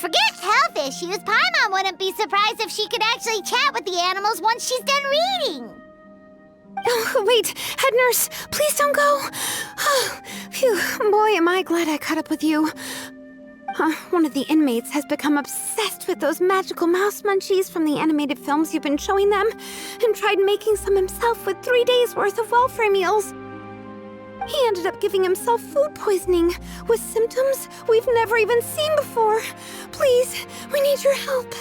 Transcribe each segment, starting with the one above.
Forget health issues. Paimon wouldn't be surprised if she could actually chat with the animals once she's done reading. Oh, wait, head nurse, please don't go. Phew, boy, am I glad I caught up with you. One of the inmates has become obsessed with those magical mouse munchies from the animated films you've been showing them, and tried making some himself with 3 days' worth of welfare meals. He ended up giving himself food poisoning, with symptoms we've never even seen before. Please, we need your help.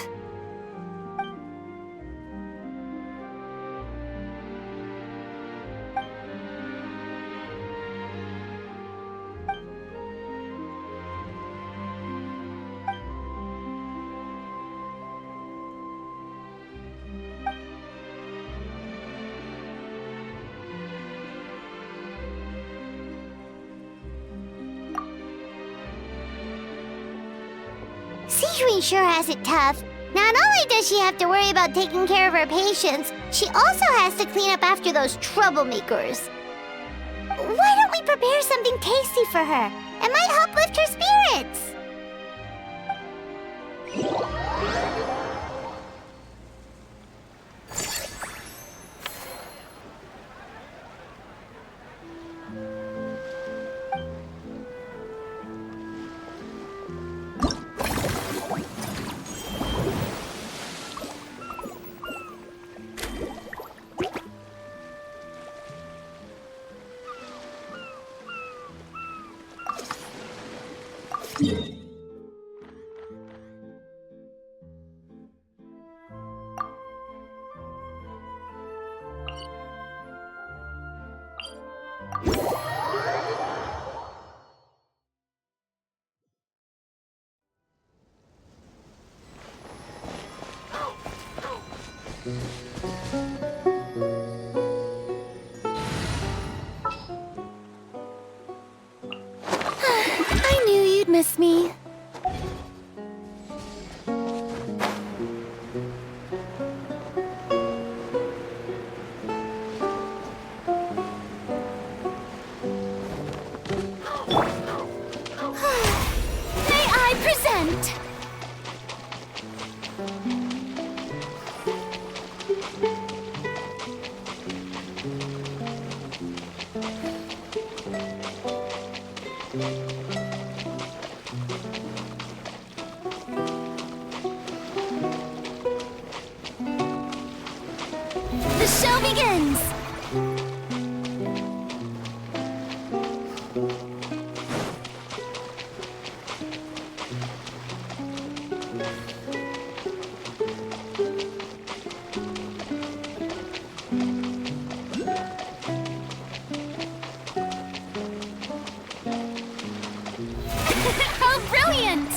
Sijui sure has it tough. Not only does she have to worry about taking care of her patients, she also has to clean up after those troublemakers. Why don't we prepare something tasty for her? It might help lift her spirits. I knew you'd miss me. May I present? The show begins! How brilliant!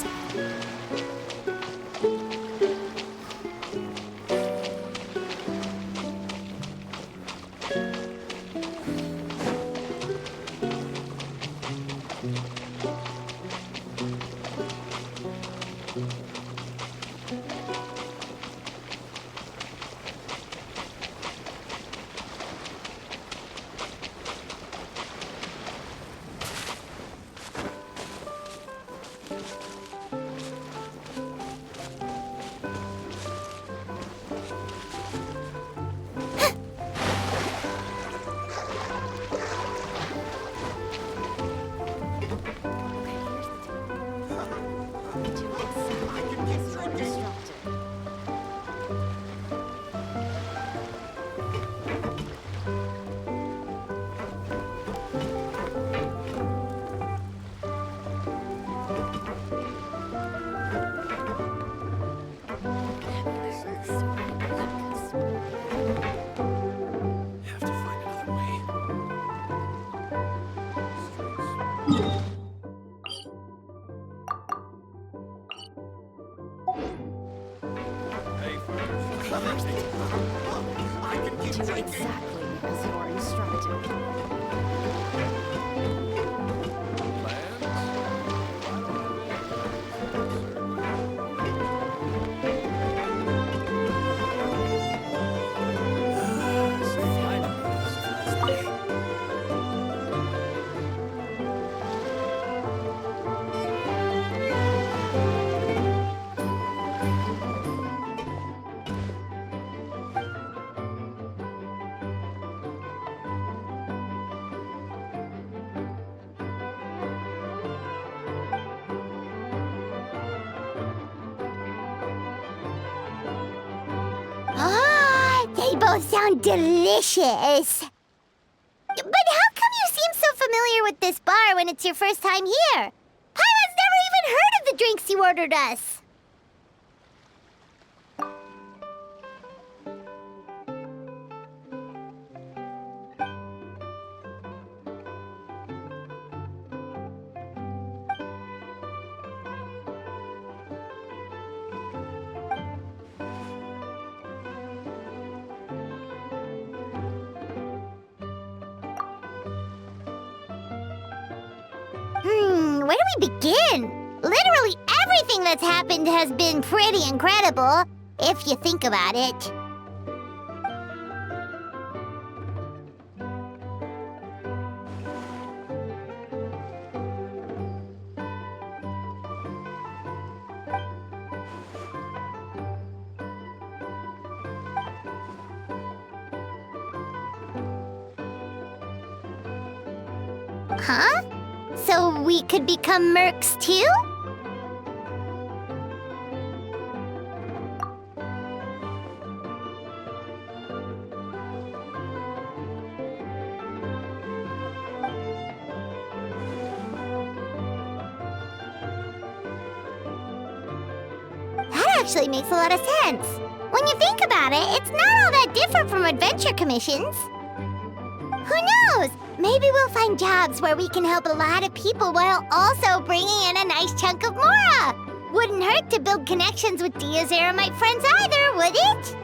Exactly as you're instructed. both sound delicious. But how come you seem so familiar with this bar when it's your first time here? Paimon's never even heard of the drinks you ordered us. Where do we begin? Literally everything that's happened has been pretty incredible, if you think about it. Huh? So we could become mercs too? That actually makes a lot of sense. When you think about it, it's not all that different from adventure commissions. Who knows? Maybe we'll find jobs where we can help a lot of people while also bringing in a nice chunk of Mora. Wouldn't hurt to build connections with Dia's Eremite friends either, would it?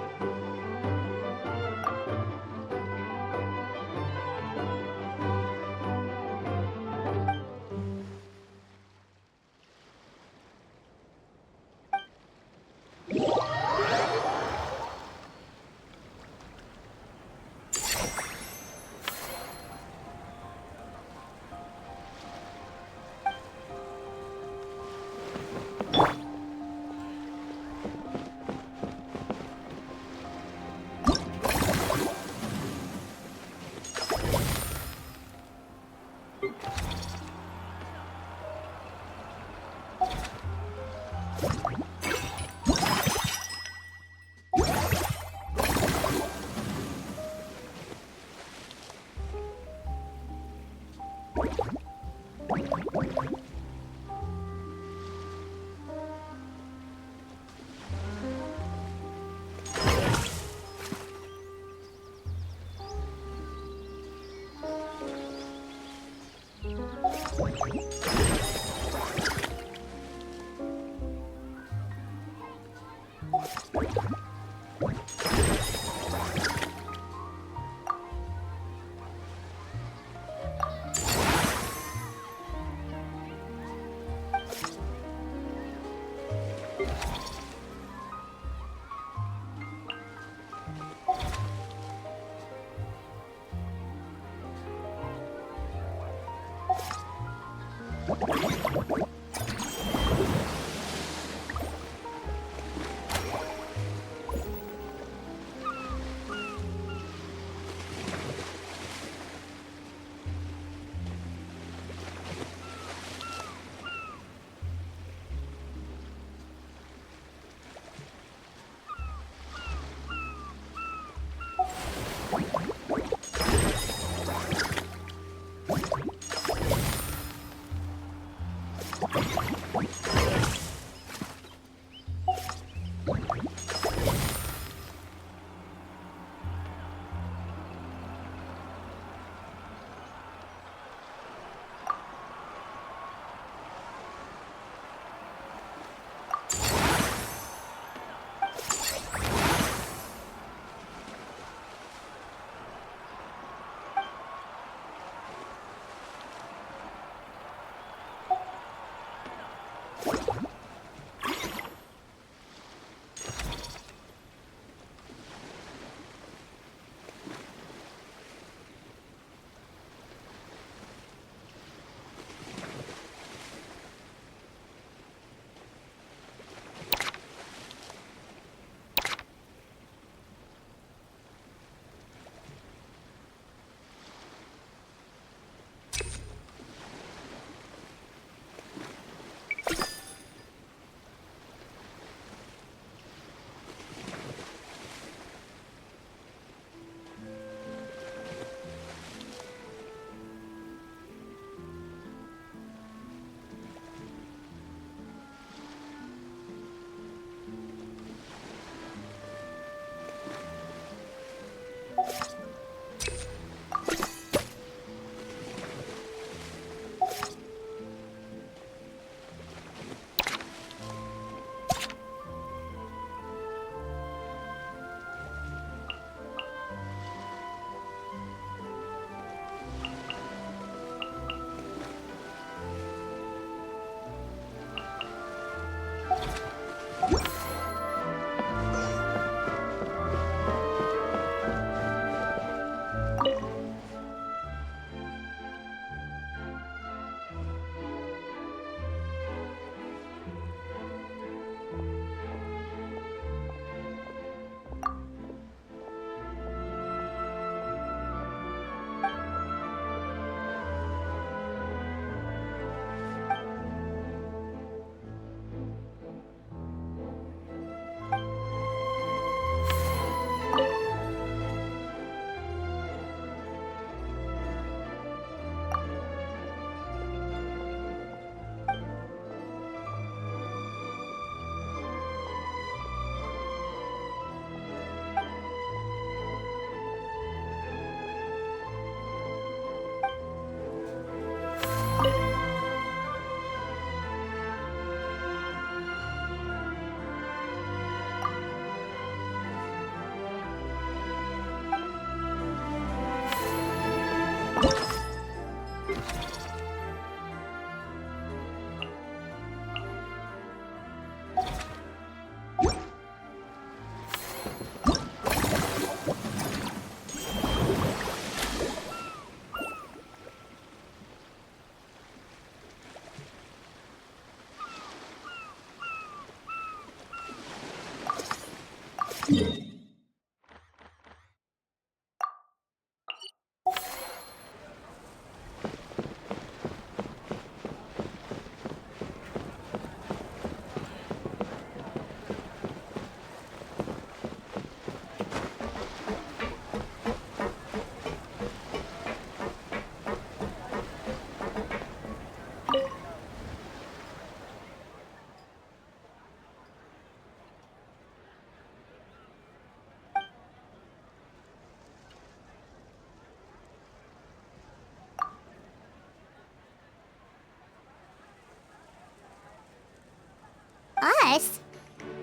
Us?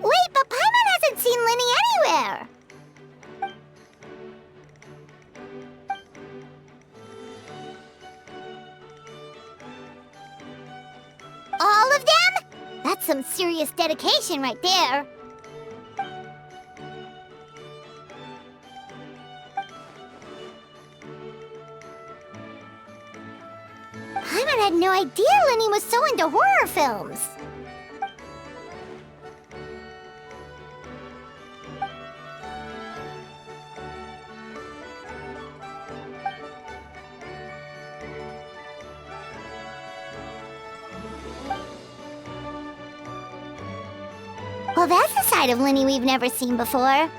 Wait, but Paimon hasn't seen Linny anywhere! All of them? That's some serious dedication right there. Paimon had no idea Linny was so into horror films. Well, that's a side of Linny we've never seen before.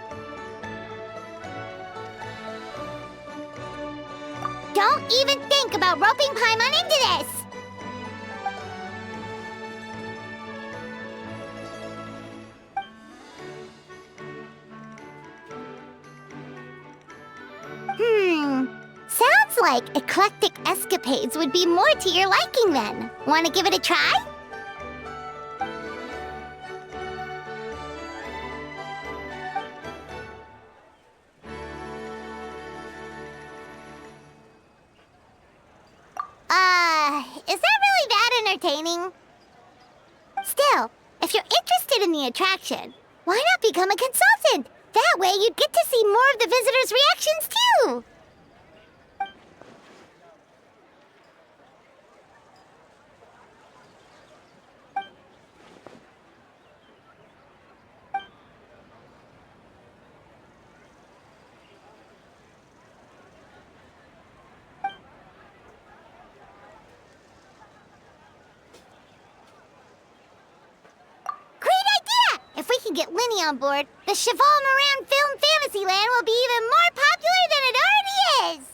Don't even think about roping Paimon into this! Sounds like eclectic escapades would be more to your liking then. Want to give it a try? Is that really that entertaining? Still, if you're interested in the attraction, why not become a consultant? That way you'd get to see more of the visitors' reactions too! If we can get Linny on board, the Cheval Moran Film Fantasyland will be even more popular than it already is!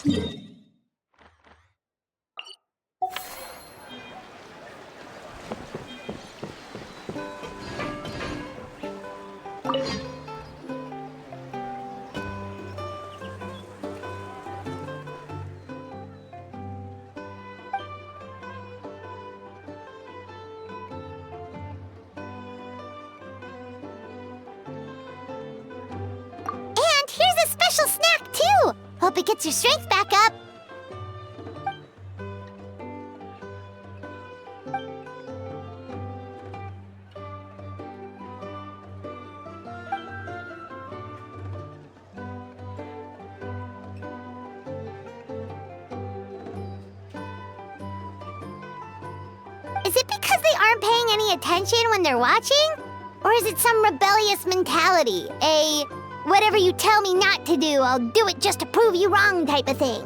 And here's a special snack, too! Hope it gets your strength back up. Is it because they aren't paying any attention when they're watching? Or is it some rebellious mentality? A whatever you tell me not to do, I'll do it just to prove you wrong type of thing?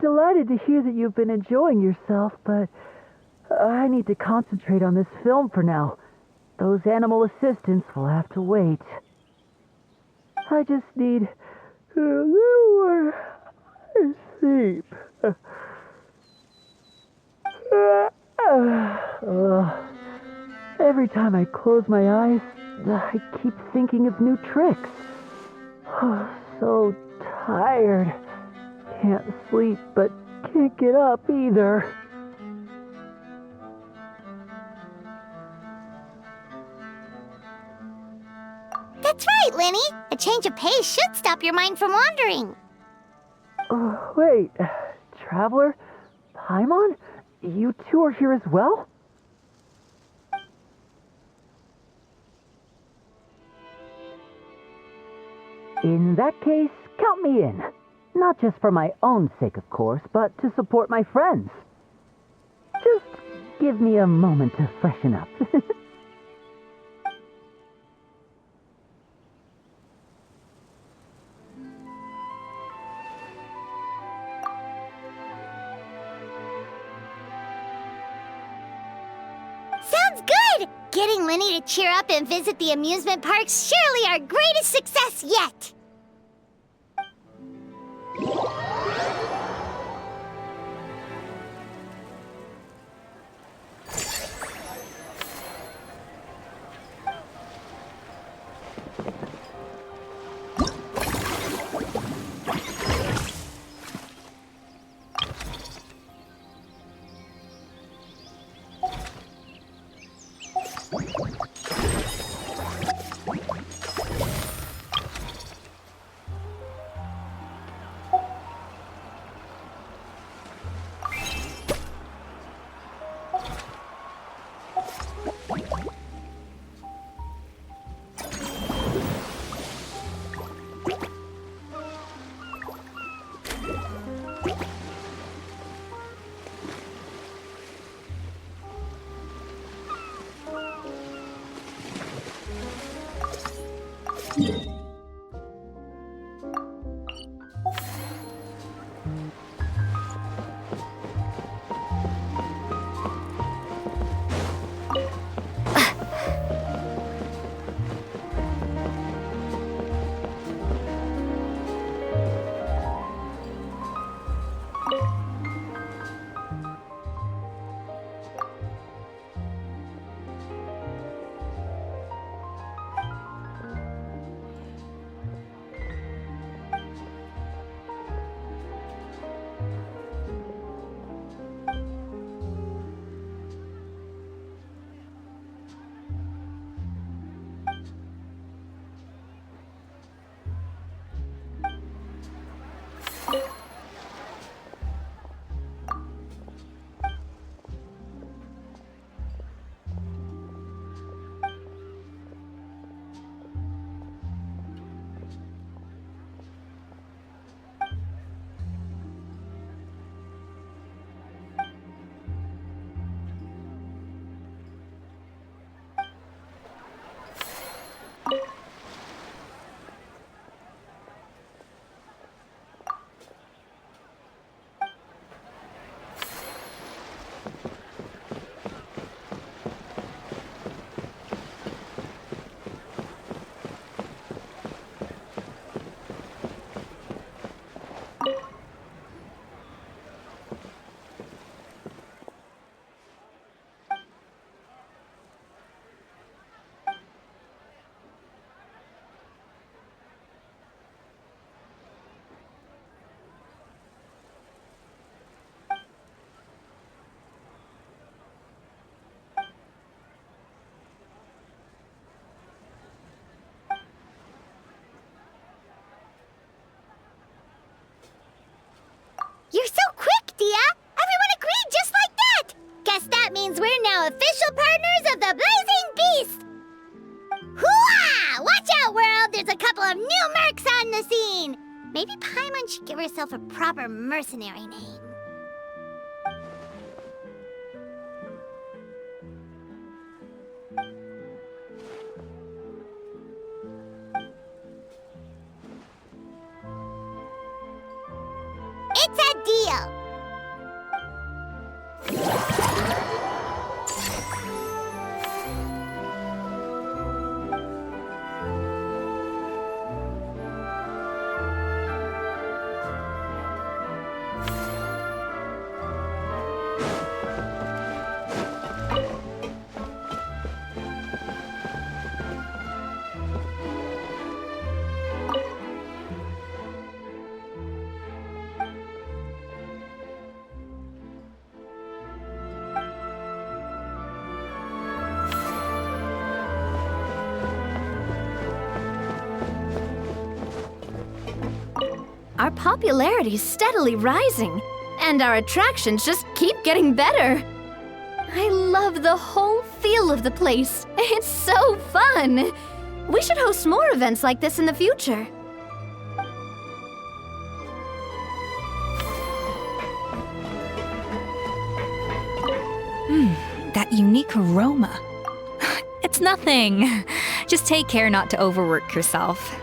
Delighted to hear that you've been enjoying yourself, but I need to concentrate on this film for now. Those animal assistants will have to wait. I just need a little more sleep. Every time I close my eyes, I keep thinking of new tricks. So tired. Can't sleep, but can't get up either. That's right, Lenny. A change of pace should stop your mind from wandering. Wait, Traveler? Paimon? You two are here as well? In that case, count me in. Not just for my own sake, of course, but to support my friends. Just give me a moment to freshen up. Sounds good! Getting Lenny to cheer up and visit the amusement park's surely our greatest success yet! You're so quick, Dia! Everyone agreed just like that! Guess that means we're now official partners of the Blazing Beast! Hooah! Watch out, world! There's a couple of new mercs on the scene! Maybe Paimon should give herself a proper mercenary name. It's a deal! Our popularity is steadily rising, and our attractions just keep getting better. I love the whole feel of the place. It's so fun. We should host more events like this in the future. That unique aroma. It's nothing. Just take care not to overwork yourself.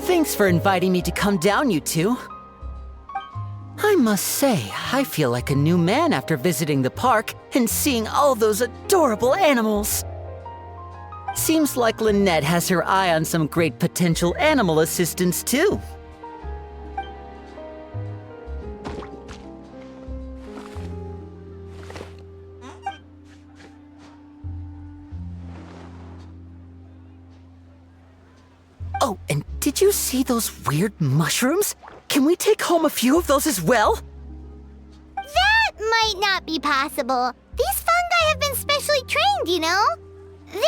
Thanks for inviting me to come down, you two. I must say, I feel like a new man after visiting the park and seeing all those adorable animals. Seems like Lynette has her eye on some great potential animal assistants, too. Oh, and did you see those weird mushrooms? Can we take home a few of those as well? That might not be possible. These fungi have been specially trained, you know? They're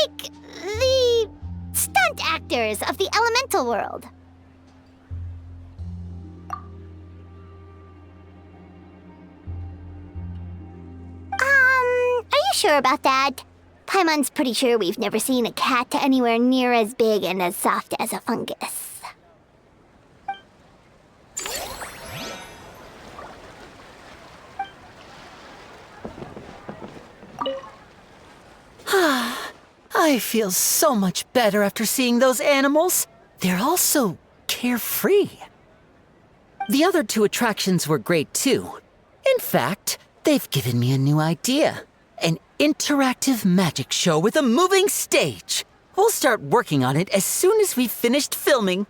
like the stunt actors of the elemental world. Are you sure about that? Paimon's pretty sure we've never seen a cat anywhere near as big and as soft as a fungus. I feel so much better after seeing those animals. They're all so carefree. The other two attractions were great too. In fact, they've given me a new idea. An interactive magic show with a moving stage. We'll start working on it as soon as we've finished filming.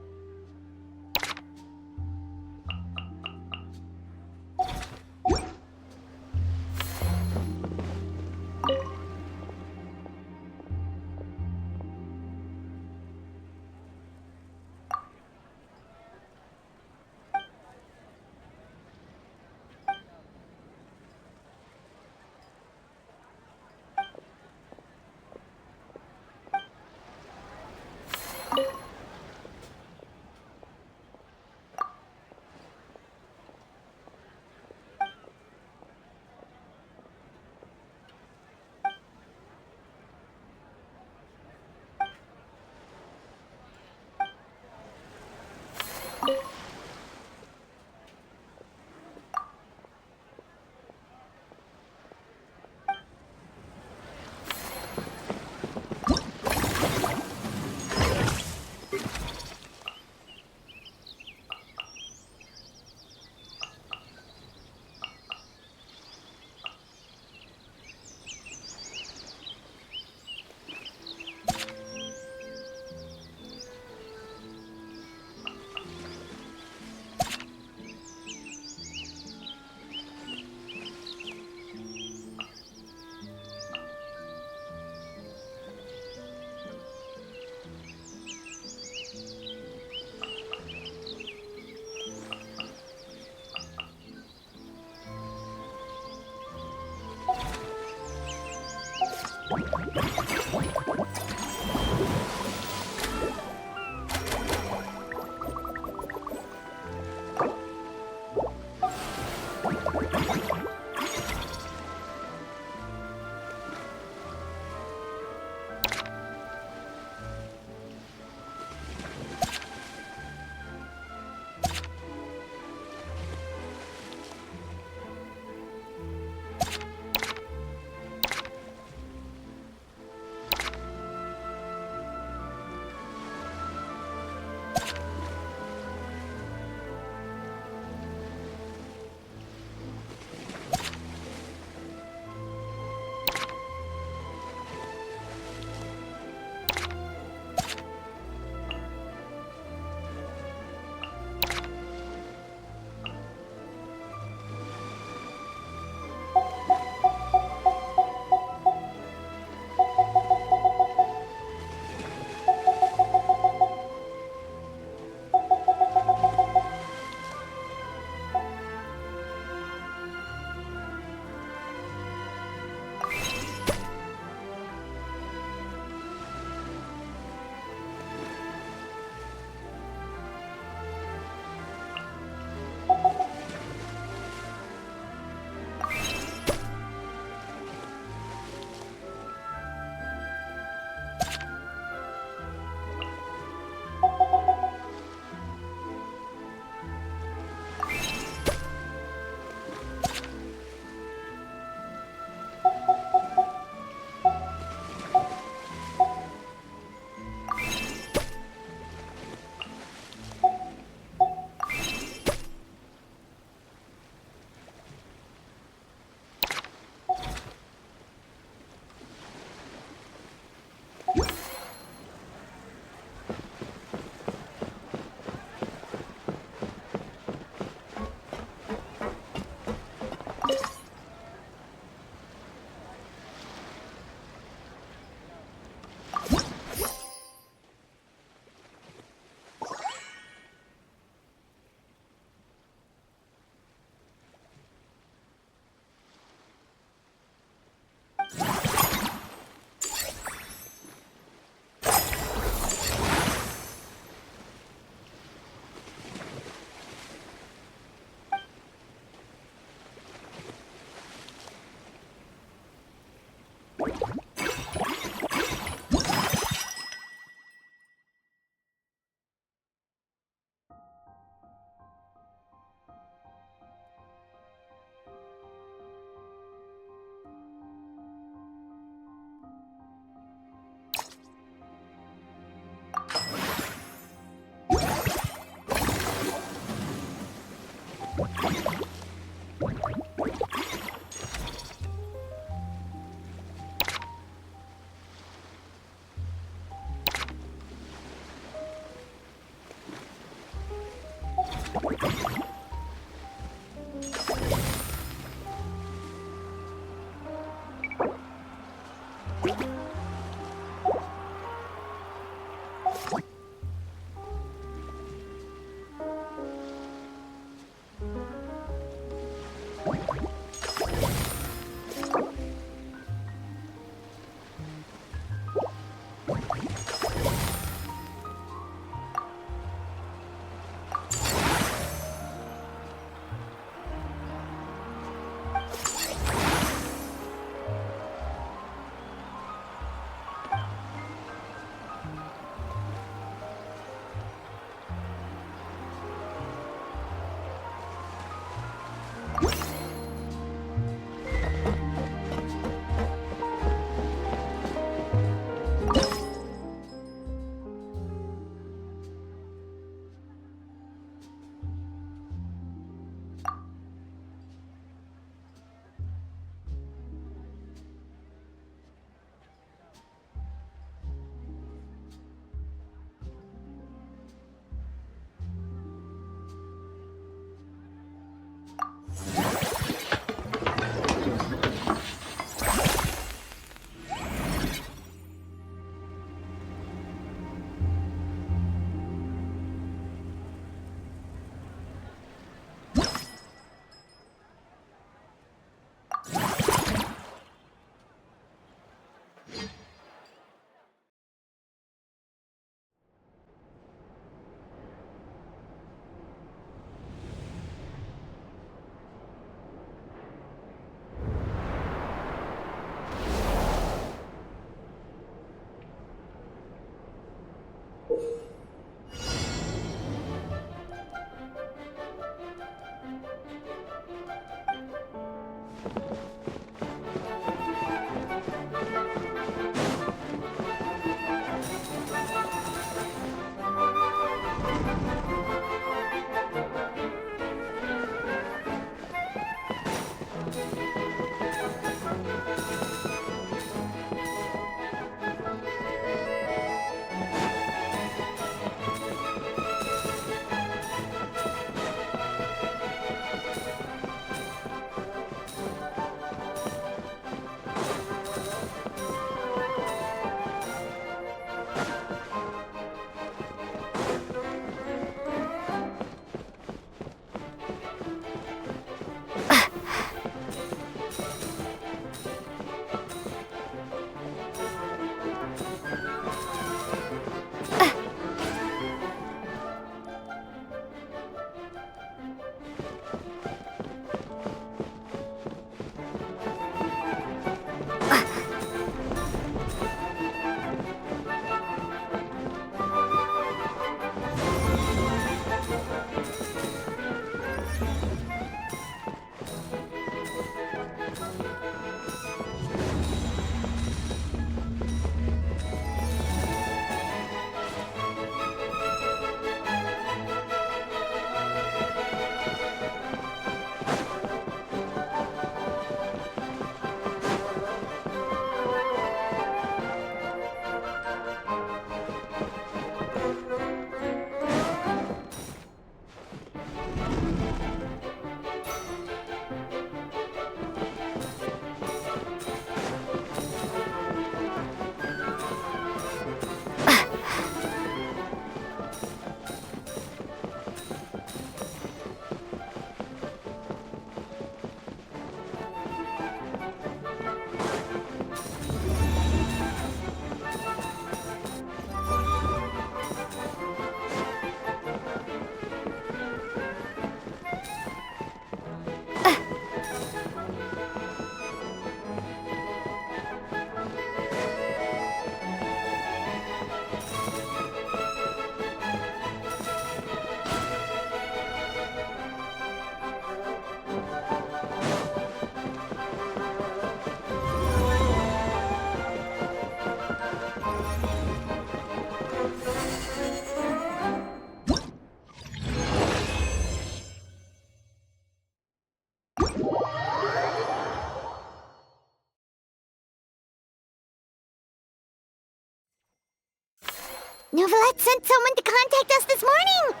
Novelette sent someone to contact us this morning!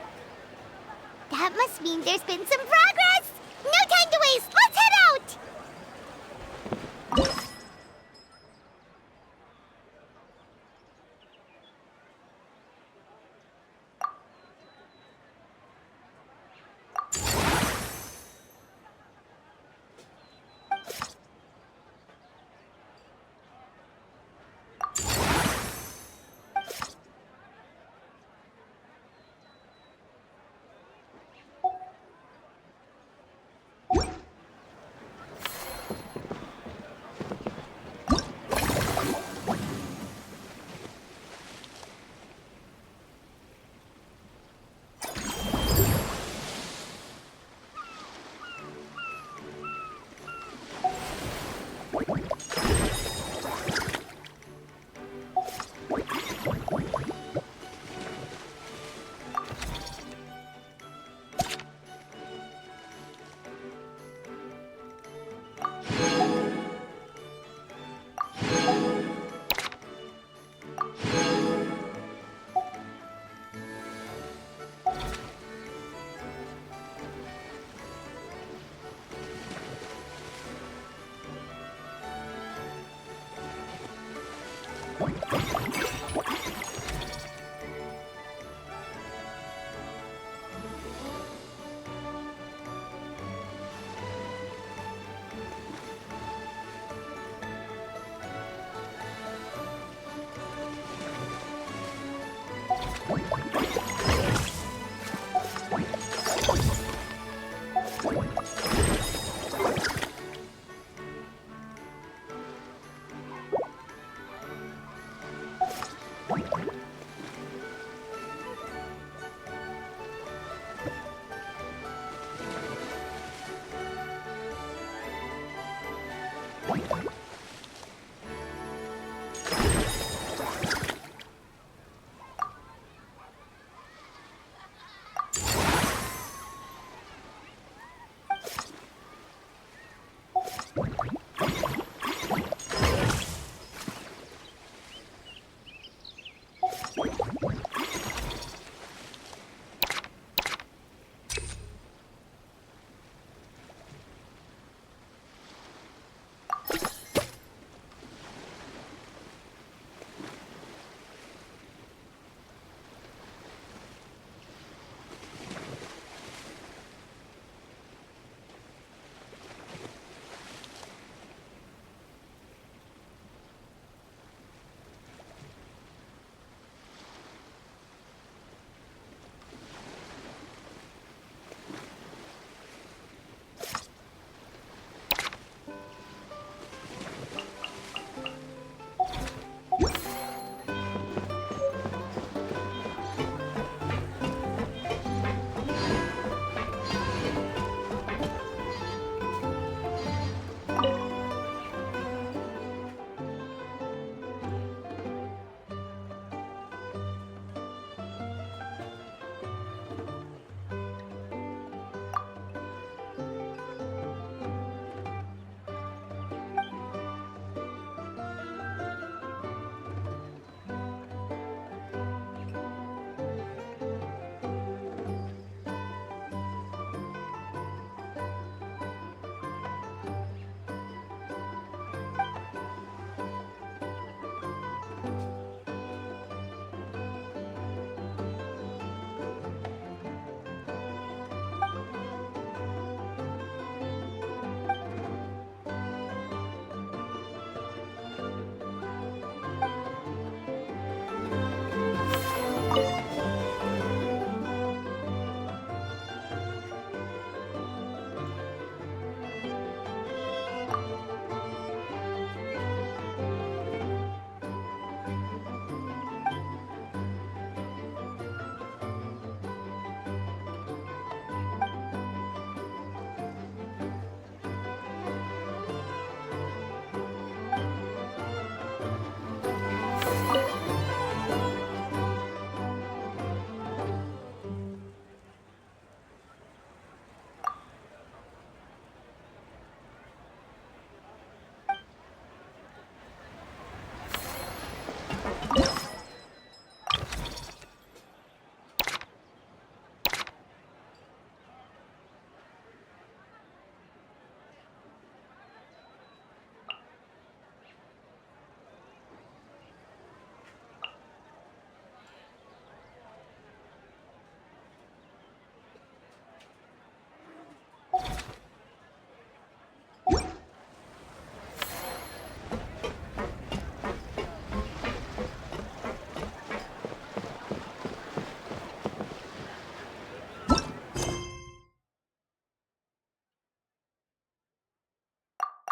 That must mean there's been some progress! No time to waste! Let's head out!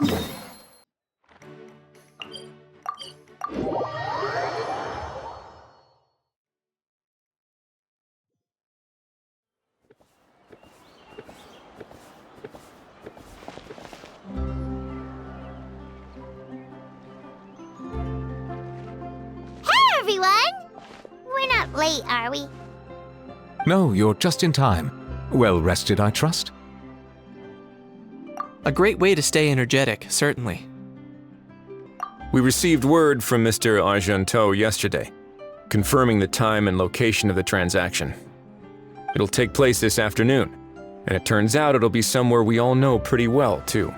Hey, everyone! We're not late, are we? No, you're just in time. Well rested, I trust? A great way to stay energetic, certainly. We received word from Mr. Argenteau yesterday, confirming the time and location of the transaction. It'll take place this afternoon, and it turns out it'll be somewhere we all know pretty well, too.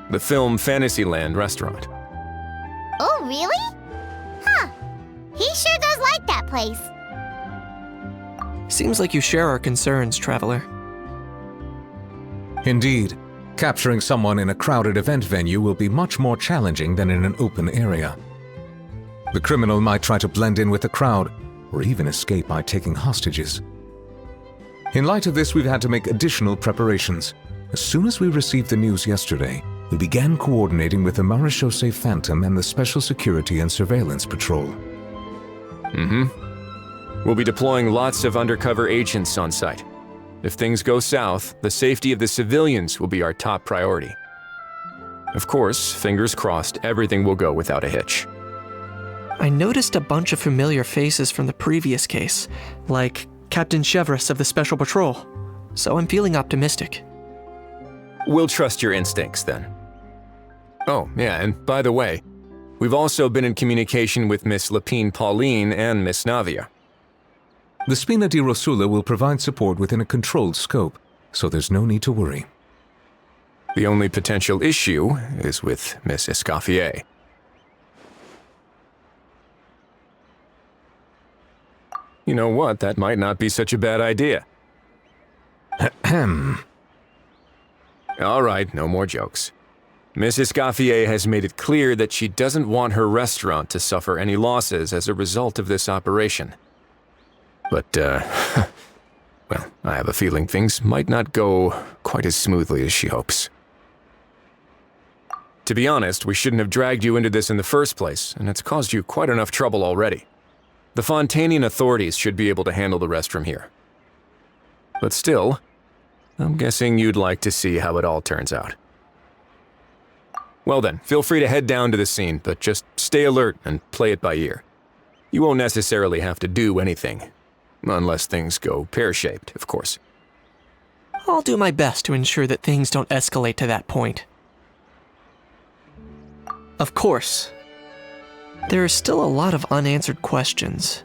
The Film Fantasyland restaurant. Oh, really? Huh. He sure does like that place. Seems like you share our concerns, Traveler. Indeed. Capturing someone in a crowded event venue will be much more challenging than in an open area. The criminal might try to blend in with the crowd, or even escape by taking hostages. In light of this, we've had to make additional preparations. As soon as we received the news yesterday, we began coordinating with the Marechaussee Phantom and the Special Security and Surveillance Patrol. We'll be deploying lots of undercover agents on site. If things go south, the safety of the civilians will be our top priority. Of course, fingers crossed, everything will go without a hitch. I noticed a bunch of familiar faces from the previous case, like Captain Chevres of the Special Patrol, so I'm feeling optimistic. We'll trust your instincts then. Oh, yeah, and by the way, we've also been in communication with Miss Lapine Pauline and Miss Navia. The Spina di Rosula will provide support within a controlled scope, so there's no need to worry. The only potential issue is with Miss Escoffier. You know what, that might not be such a bad idea. Ahem. All right, no more jokes. Miss Escoffier has made it clear that she doesn't want her restaurant to suffer any losses as a result of this operation. But, well, I have a feeling things might not go quite as smoothly as she hopes. To be honest, we shouldn't have dragged you into this in the first place, and it's caused you quite enough trouble already. The Fontanian authorities should be able to handle the rest from here. But still, I'm guessing you'd like to see how it all turns out. Well then, feel free to head down to the scene, but just stay alert and play it by ear. You won't necessarily have to do anything. Unless things go pear-shaped, of course. I'll do my best to ensure that things don't escalate to that point. Of course. There are still a lot of unanswered questions,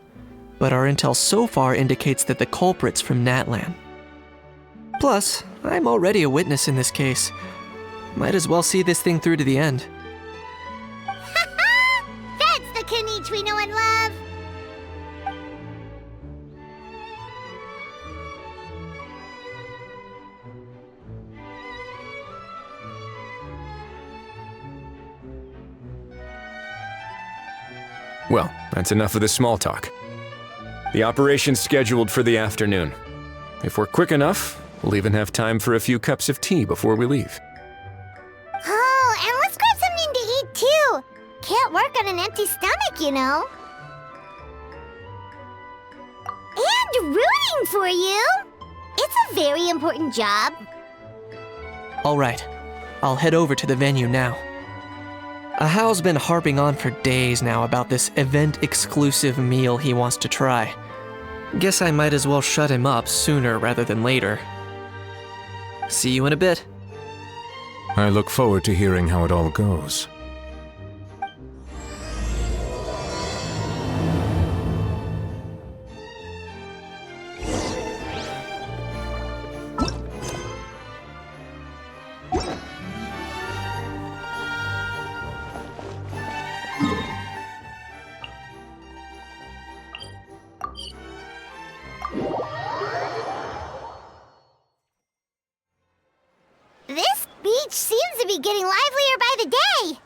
but our intel so far indicates that the culprit's from Natlan. Plus, I'm already a witness in this case. Might as well see this thing through to the end. That's the Kanichi we know and love! Well, that's enough of the small talk. The operation's scheduled for the afternoon. If we're quick enough, we'll even have time for a few cups of tea before we leave. Oh, and let's grab something to eat too! Can't work on an empty stomach, you know. And rooting for you! It's a very important job. Alright, I'll head over to the venue now. Ahao's been harping on for days now about this event-exclusive meal he wants to try. Guess I might as well shut him up sooner rather than later. See you in a bit. I look forward to hearing how it all goes. This beach seems to be getting livelier by the day.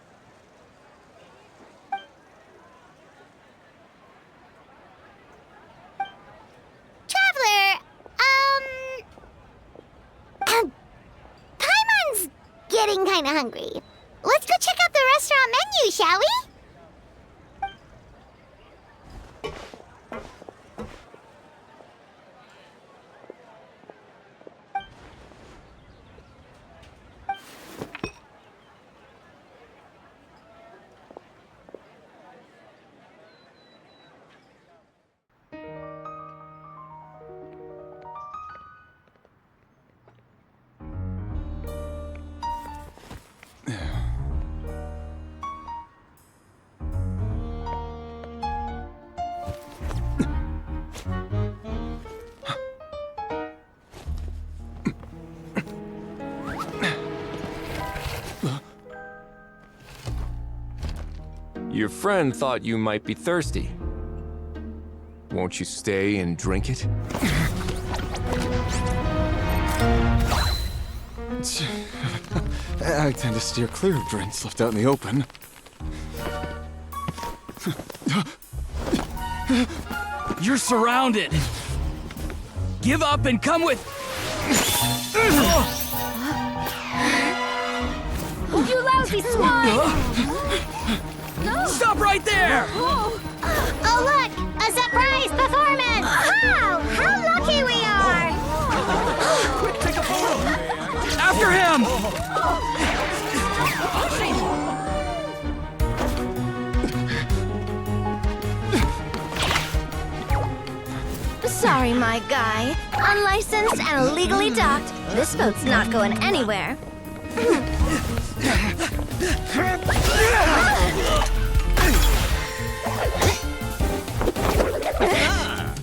Traveler, Paimon's getting kinda hungry. Let's go Your friend thought you might be thirsty. Won't you stay and drink it? I tend to steer clear of drinks left out in the open. You're surrounded. Give up and come with... You lousy swine! Stop right there! Oh, look! A surprise performance! Wow! How lucky we are! Quick, take a photo! After him! Sorry, my guy. Unlicensed and illegally docked. This boat's not going anywhere.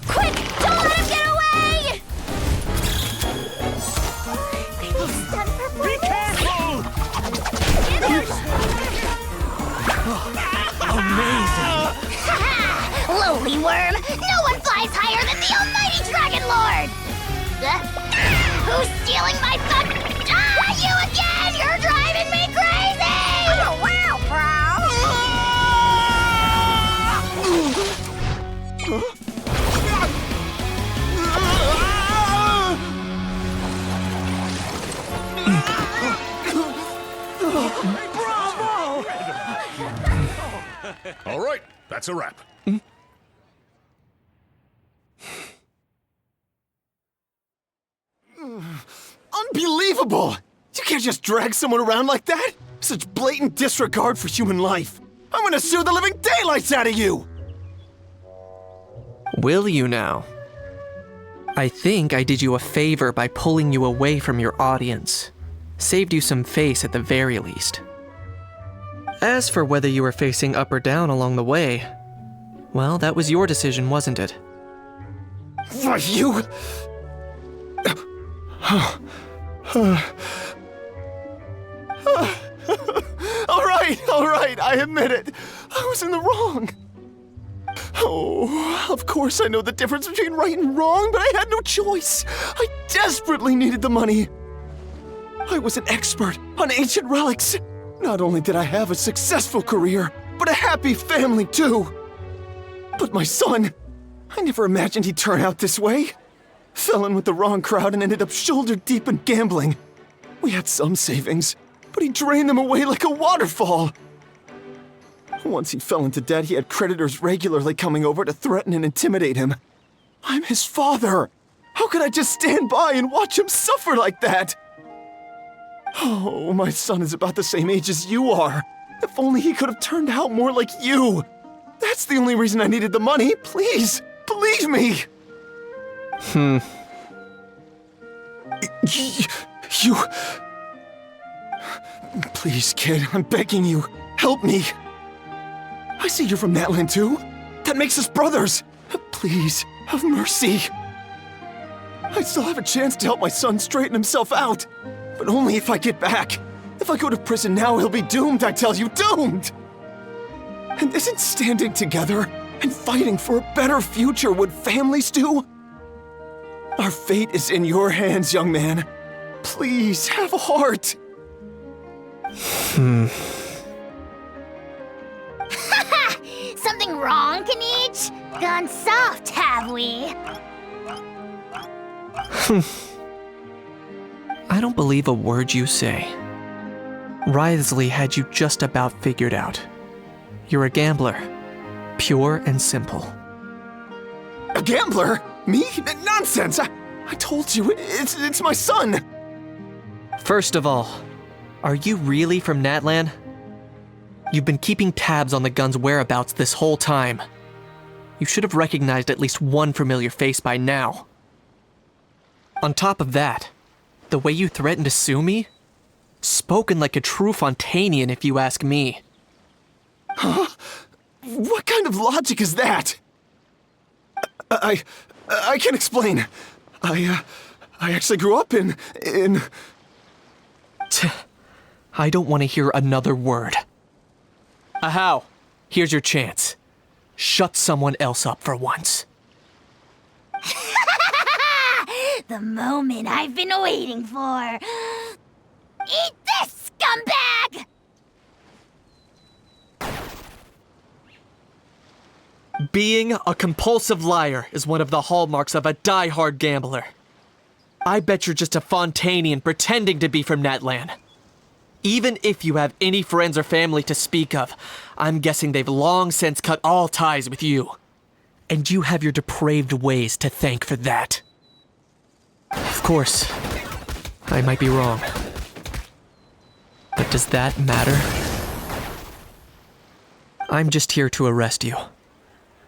Quick! Don't let him get away! Be careful! Amazing! Lowly worm! No one flies higher than the almighty Dragon Lord! Who's stealing my fun? Ah, you again! You're driving me crazy! Oh, wow, All right, that's a wrap. Unbelievable! You can't just drag someone around like that! Such blatant disregard for human life! I'm gonna sue the living daylights out of you! Will you now? I think I did you a favor by pulling you away from your audience. Saved you some face at the very least. As for whether you were facing up or down along the way, well, that was your decision, wasn't it? Why, you... All right, I admit it. I was in the wrong. Oh, of course I know the difference between right and wrong, but I had no choice. I desperately needed the money. I was an expert on ancient relics. Not only did I have a successful career, but a happy family too. But my son, I never imagined he'd turn out this way. Fell in with the wrong crowd and ended up shoulder deep in gambling. We had some savings, but he drained them away like a waterfall. Once he fell into debt, he had creditors regularly coming over to threaten and intimidate him. I'm his father. How could I just stand by and watch him suffer like that? Oh, my son is about the same age as you are. If only he could have turned out more like you. That's the only reason I needed the money. Please, believe me. You... Please, kid, I'm begging you. Help me. I see you're from that land too. That makes us brothers. Please, have mercy. I still have a chance to help my son straighten himself out. But only if I get back. If I go to prison now, he'll be doomed, I tell you, doomed! And isn't standing together and fighting for a better future what families do? Our fate is in your hands, young man. Please, have a heart. Something wrong, Kanich? Gone soft, have we? I don't believe a word you say. Wriothesley had you just about figured out. You're a gambler. Pure and simple. A gambler? Me? Nonsense! I told you, it's my son! First of all, are you really from Natlan? You've been keeping tabs on the gun's whereabouts this whole time. You should have recognized at least one familiar face by now. On top of that, the way you threatened to sue me? Spoken like a true Fontanian, if you ask me. Huh? What kind of logic is that? I can't explain. I actually grew up in... I don't want to hear another word. Ahau, Here's your chance. Shut someone else up for once. The moment I've been waiting for. Eat this, scumbag! Being a compulsive liar is one of the hallmarks of a die-hard gambler. I bet you're just a Fontanian pretending to be from Natlan. Even if you have any friends or family to speak of, I'm guessing they've long since cut all ties with you. And you have your depraved ways to thank for that. Of course, I might be wrong. But does that matter? I'm just here to arrest you.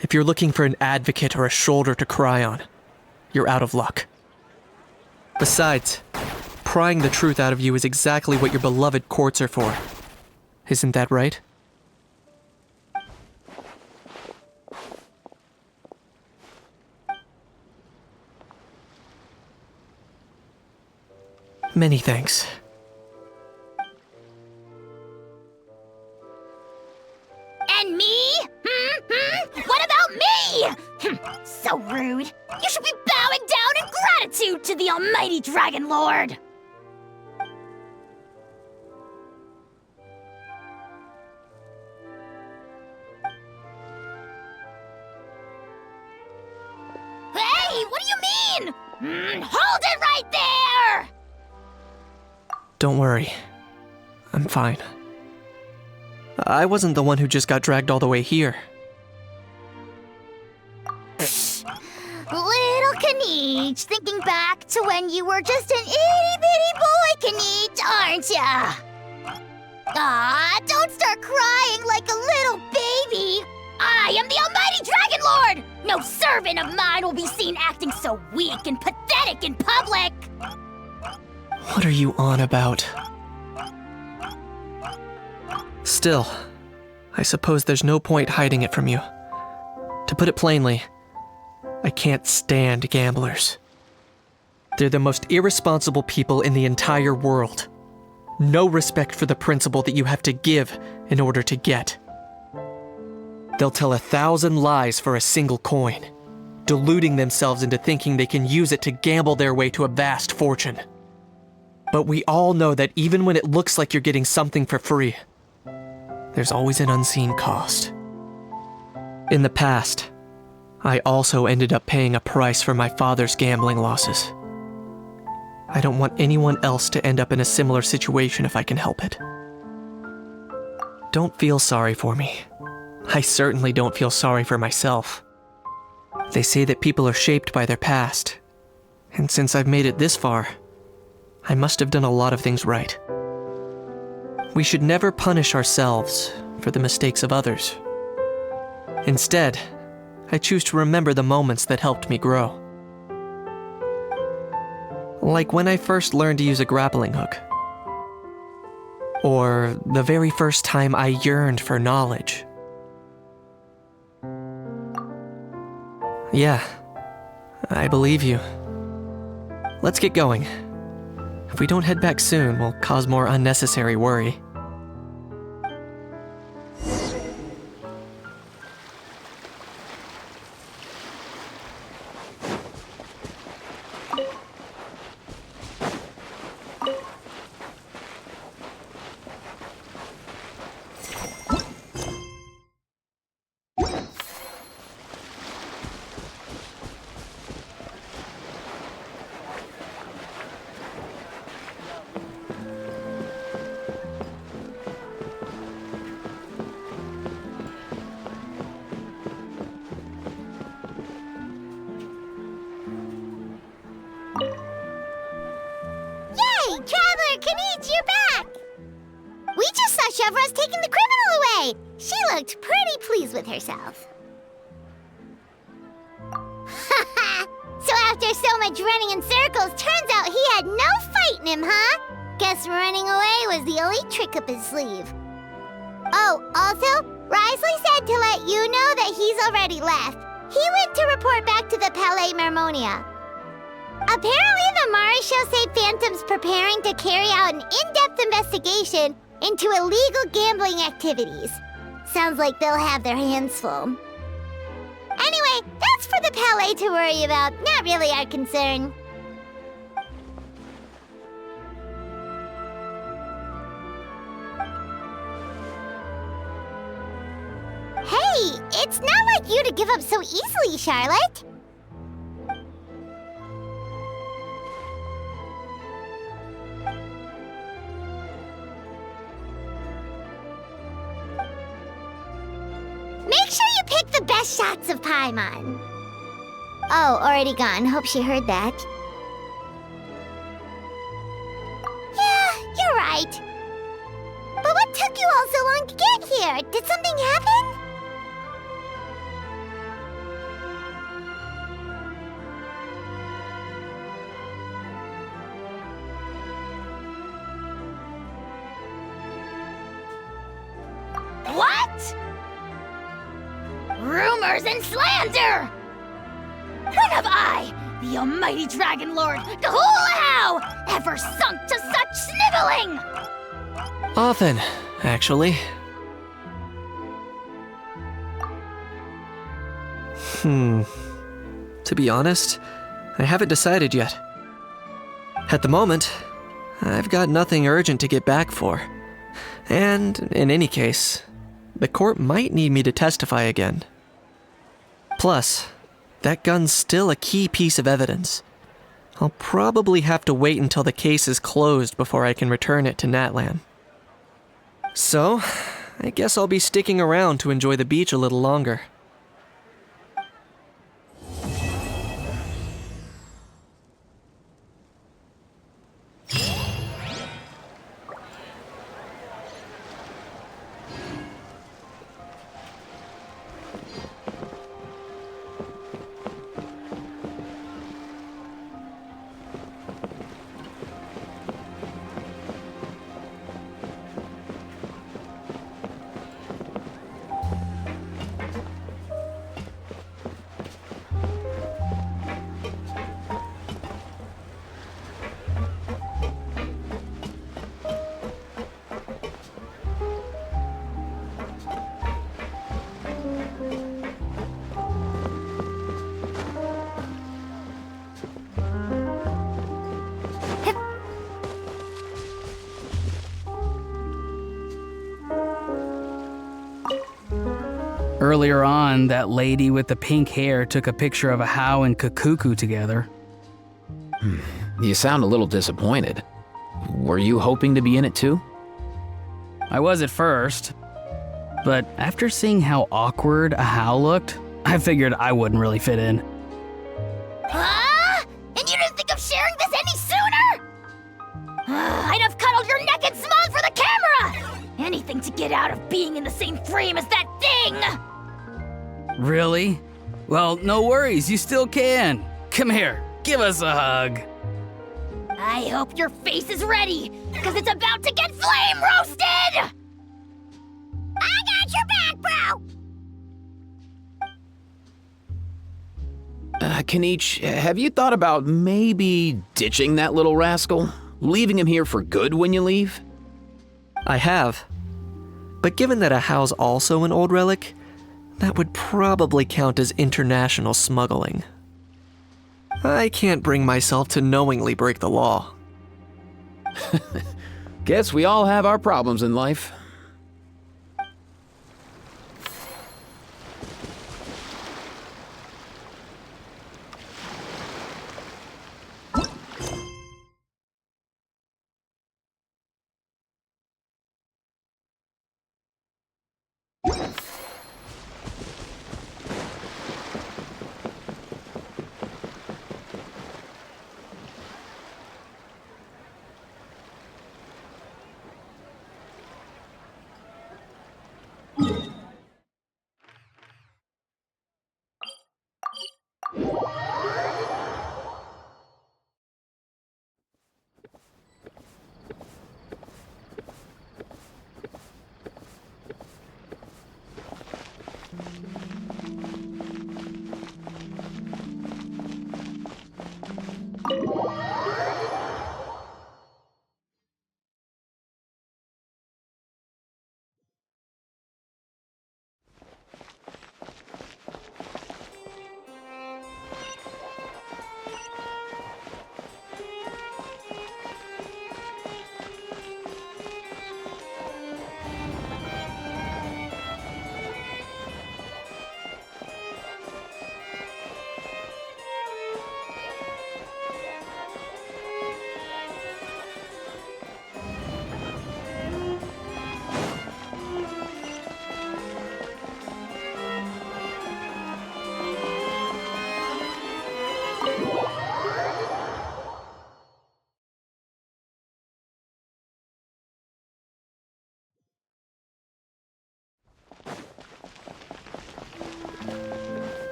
If you're looking for an advocate or a shoulder to cry on, you're out of luck. Besides, prying the truth out of you is exactly what your beloved courts are for. Isn't that right? Many thanks. And me? What about me? So rude. You should be bowing down in gratitude to the almighty Dragon Lord. Hey, what do you mean? Hold it right there! Don't worry. I'm fine. I wasn't the one who just got dragged all the way here. Little Kaniche, thinking back to when you were just an itty-bitty boy, Kaniche, aren't ya? Ah, don't start crying like a little baby. I am the almighty Dragon Lord! No servant of mine will be seen acting so weak and pathetic in public! What are you on about? Still, I suppose there's no point hiding it from you. To put it plainly, I can't stand gamblers. They're the most irresponsible people in the entire world. No respect for the principle that you have to give in order to get. They'll tell 1,000 lies for a single coin, deluding themselves into thinking they can use it to gamble their way to a vast fortune. But we all know that even when it looks like you're getting something for free, there's always an unseen cost. In the past, I also ended up paying a price for my father's gambling losses. I don't want anyone else to end up in a similar situation if I can help it. Don't feel sorry for me. I certainly don't feel sorry for myself. They say that people are shaped by their past, and since I've made it this far, I must have done a lot of things right. We should never punish ourselves for the mistakes of others. Instead, I choose to remember the moments that helped me grow. Like when I first learned to use a grappling hook. Or the very first time I yearned for knowledge. Yeah, I believe you. Let's get going. If we don't head back soon, we'll cause more unnecessary worry. Traveler, Kaniche, you're back! We just saw Chevro's taking the criminal away! She looked pretty pleased with herself. So after so much running in circles, turns out he had no fight in him, huh? Guess running away was the only trick up his sleeve. Oh, also, Risley said to let you know that he's already left. He went to report back to the Palais Mermonia. Apparently, the Mari show say Phantom's preparing to carry out an in-depth investigation into illegal gambling activities. sounds like they'll have their hands full. Anyway, that's for the ballet to worry about, not really our concern. Hey, it's not like you to give up so easily, Charlotte. Make sure you pick the best shots of Paimon. Oh, already gone. Hope she heard that. Yeah, you're right. But what took you all so long to get here? Did something happen? What? Rumors and slander! When have I, the almighty Dragon Lord, Kahula, ever sunk to such sniveling? Often, actually. To be honest, I haven't decided yet. At the moment, I've got nothing urgent to get back for. And, in any case, the court might need me to testify again. Plus, that gun's still a key piece of evidence. I'll probably have to wait until the case is closed before I can return it to Natlan. So, I guess I'll be sticking around to enjoy the beach a little longer. Earlier on, that lady with the pink hair took a picture of a Hao and Kakuku together. You sound a little disappointed. Were you hoping to be in it too? I was at first, but after seeing how awkward a Hao looked, I figured I wouldn't really fit in. Huh? And you didn't think of sharing this any sooner? I'd have cuddled your neck and smiled for the camera! Anything to get out of being in the same frame as that thing! Really? Well, no worries, you still can. Come here, give us a hug. I hope your face is ready, because it's about to get flame roasted! I got your back, bro! Kenichi, have you thought about maybe ditching that little rascal? Leaving him here for good when you leave? I have. But given that a Hao's also an old relic, that would probably count as international smuggling. I can't bring myself to knowingly break the law. Guess we all have our problems in life.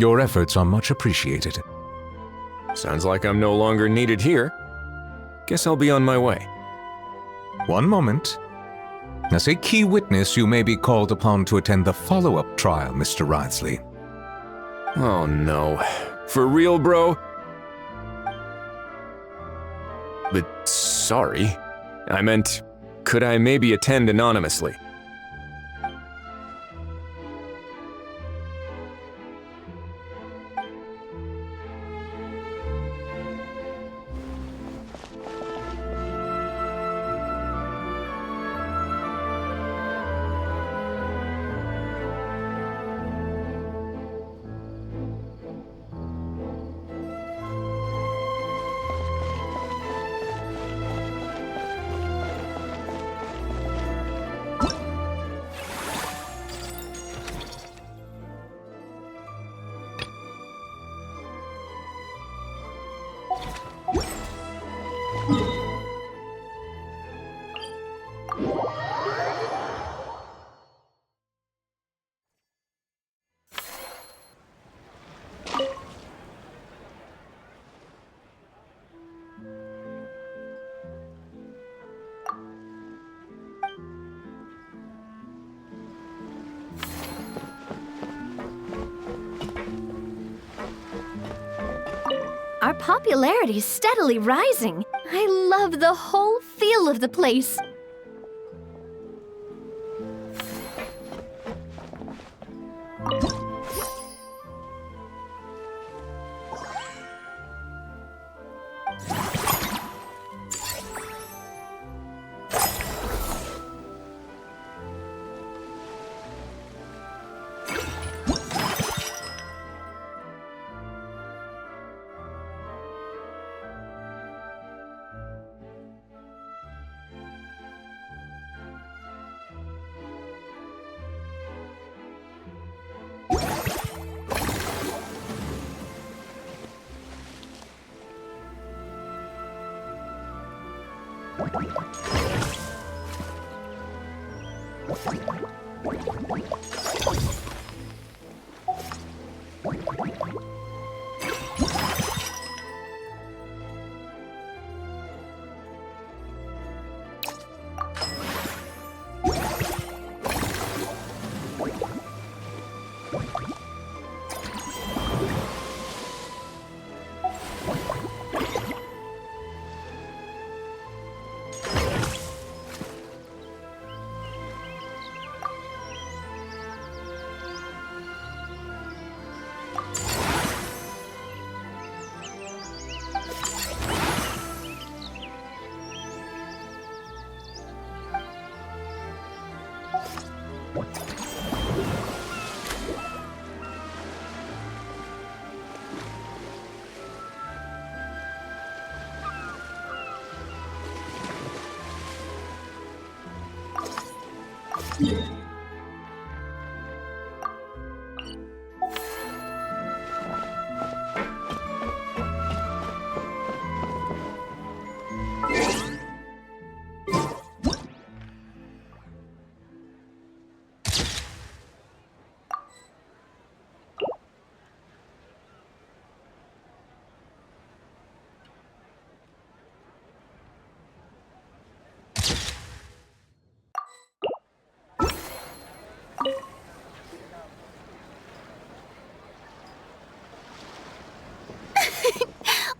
Your efforts are much appreciated. Sounds like I'm no longer needed here. Guess I'll be on my way. One moment. As a key witness, you may be called upon to attend the follow-up trial, Mr. Wriothesley. Oh no. For real, bro? But sorry. I meant, could I maybe attend anonymously? Our popularity is steadily rising. I love the whole feel of the place.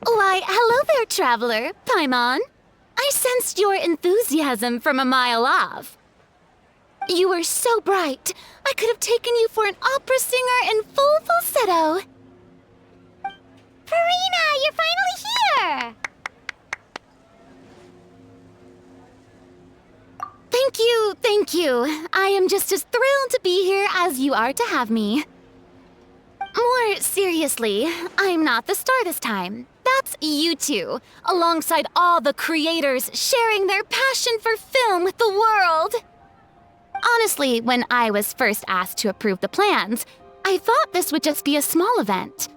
Why, hello there, traveler. Paimon. I sensed your enthusiasm from a mile off. You were so bright, I could have taken you for an opera singer in full falsetto. Farina, you're finally here! Thank you. I am just as thrilled to be here as you are to have me. More seriously, I'm not the star this time. That's you two, alongside all the creators sharing their passion for film with the world. Honestly, when I was first asked to approve the plans, I thought this would just be a small event.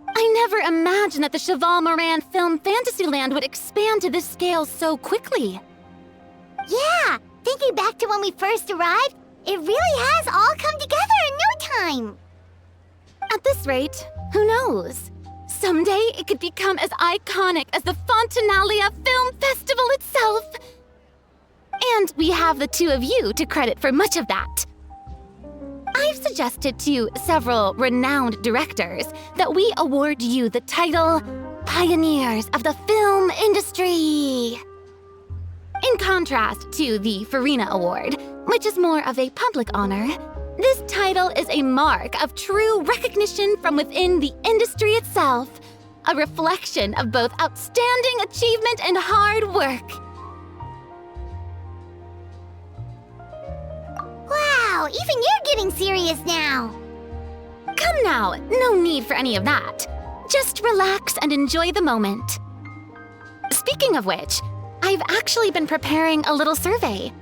I never imagined that the Cheval Moran Film Fantasyland would expand to this scale so quickly. Yeah, thinking back to when we first arrived, it really has all come together in no time. At this rate, who knows? Someday it could become as iconic as the Fontanalia Film Festival itself. And we have the two of you to credit for much of that. I've suggested to several renowned directors that we award you the title Pioneers of the Film Industry. In contrast to the Farina Award, which is more of a public honor, this title is a mark of true recognition from within the industry itself, a reflection of both outstanding achievement and hard work. Wow, even you're getting serious now. Come now, no need for any of that. Just relax and enjoy the moment. Speaking of which, I've actually been preparing a little survey.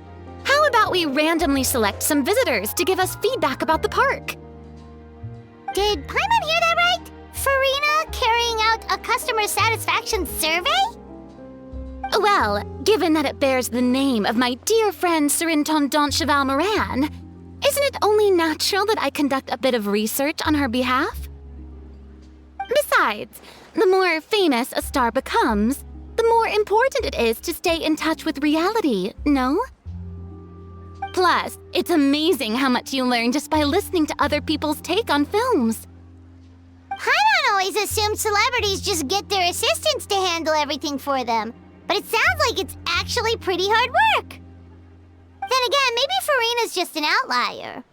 How about we randomly select some visitors to give us feedback about the park? Did Paimon hear that right? Farina carrying out a customer satisfaction survey? Well, given that it bears the name of my dear friend Surintendant Cheval Moran, isn't it only natural that I conduct a bit of research on her behalf? Besides, the more famous a star becomes, the more important it is to stay in touch with reality, no? Plus, it's amazing how much you learn just by listening to other people's take on films. Paimon always assumed celebrities just get their assistants to handle everything for them. But it sounds like it's actually pretty hard work. Then again, maybe Farina's just an outlier.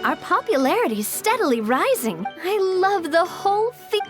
Our popularity is steadily rising. I love the whole thing.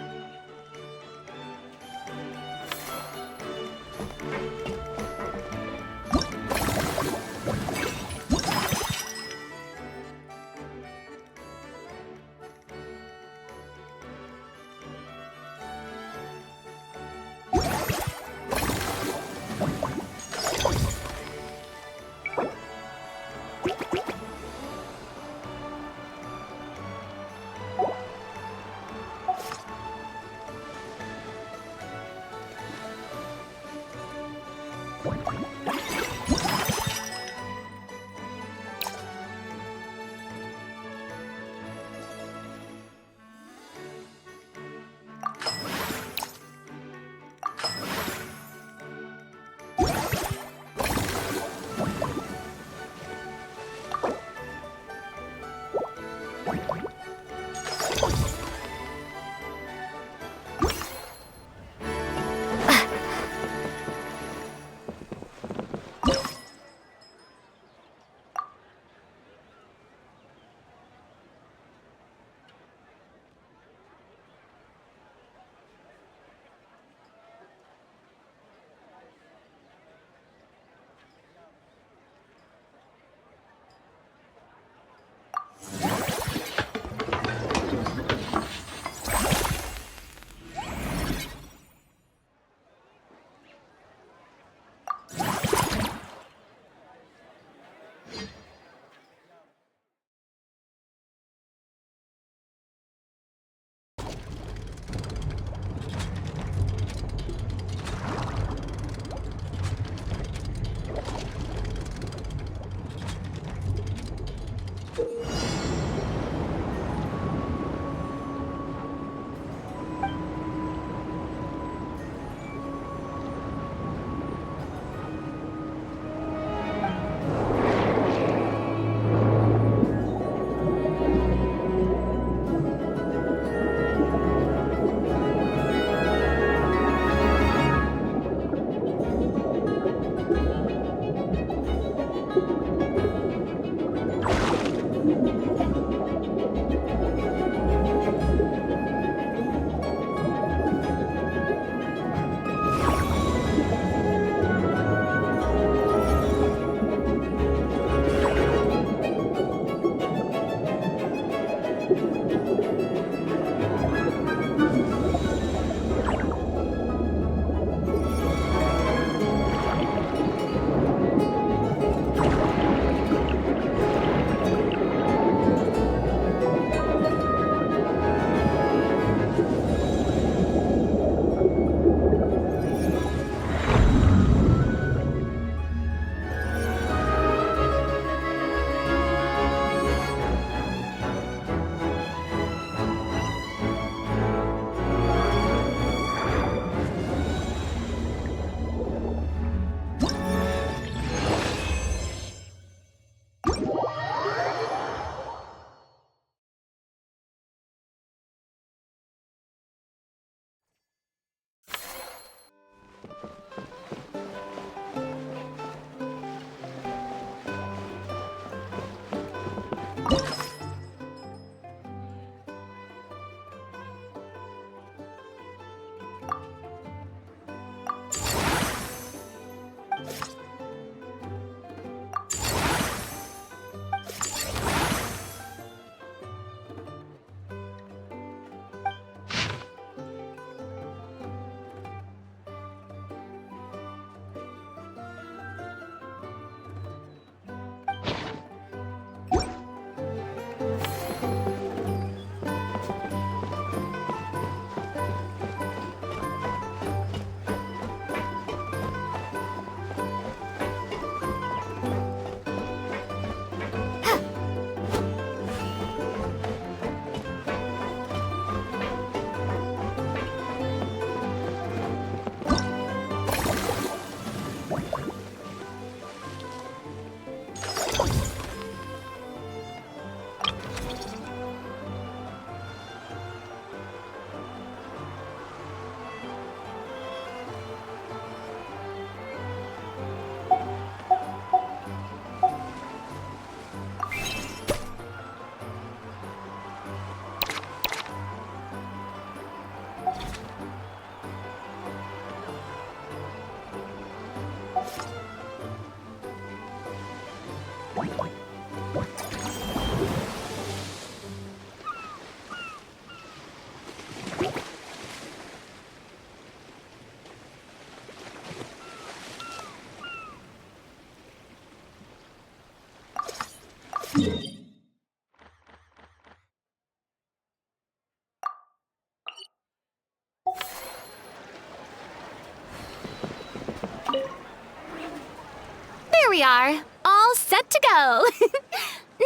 we are, all set to go.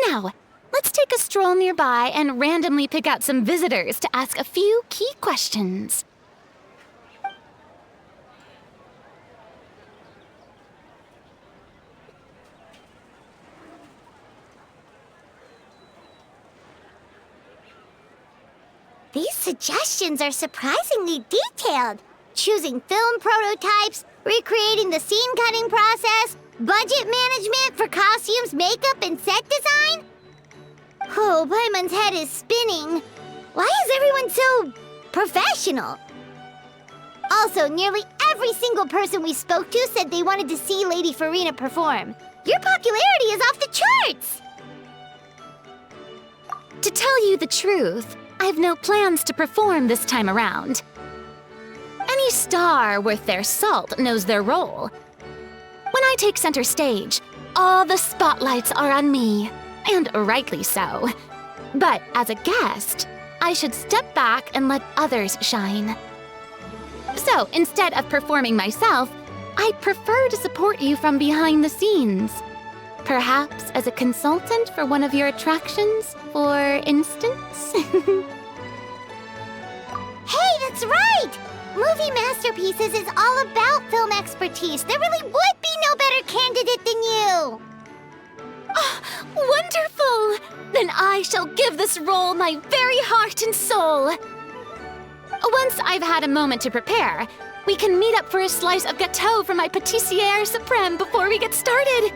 Now, let's take a stroll nearby and randomly pick out some visitors to ask a few key questions. These suggestions are surprisingly detailed. Choosing film prototypes, recreating the scene cutting process, budget management for costumes, makeup, and set design? Oh, Paimon's head is spinning. Why is everyone so professional? Also, nearly every single person we spoke to said they wanted to see Lady Farina perform. Your popularity is off the charts! To tell you the truth, I've no plans to perform this time around. Any star worth their salt knows their role. When I take center stage, all the spotlights are on me, and rightly so. But as a guest, I should step back and let others shine. So instead of performing myself, I'd prefer to support you from behind the scenes. Perhaps as a consultant for one of your attractions, for instance? Hey, that's right! Movie Masterpieces is all about film expertise. There really would be no better candidate than you! Oh, wonderful! Then I shall give this role my very heart and soul. Once I've had a moment to prepare, we can meet up for a slice of gâteau from my pâtissière suprême before we get started.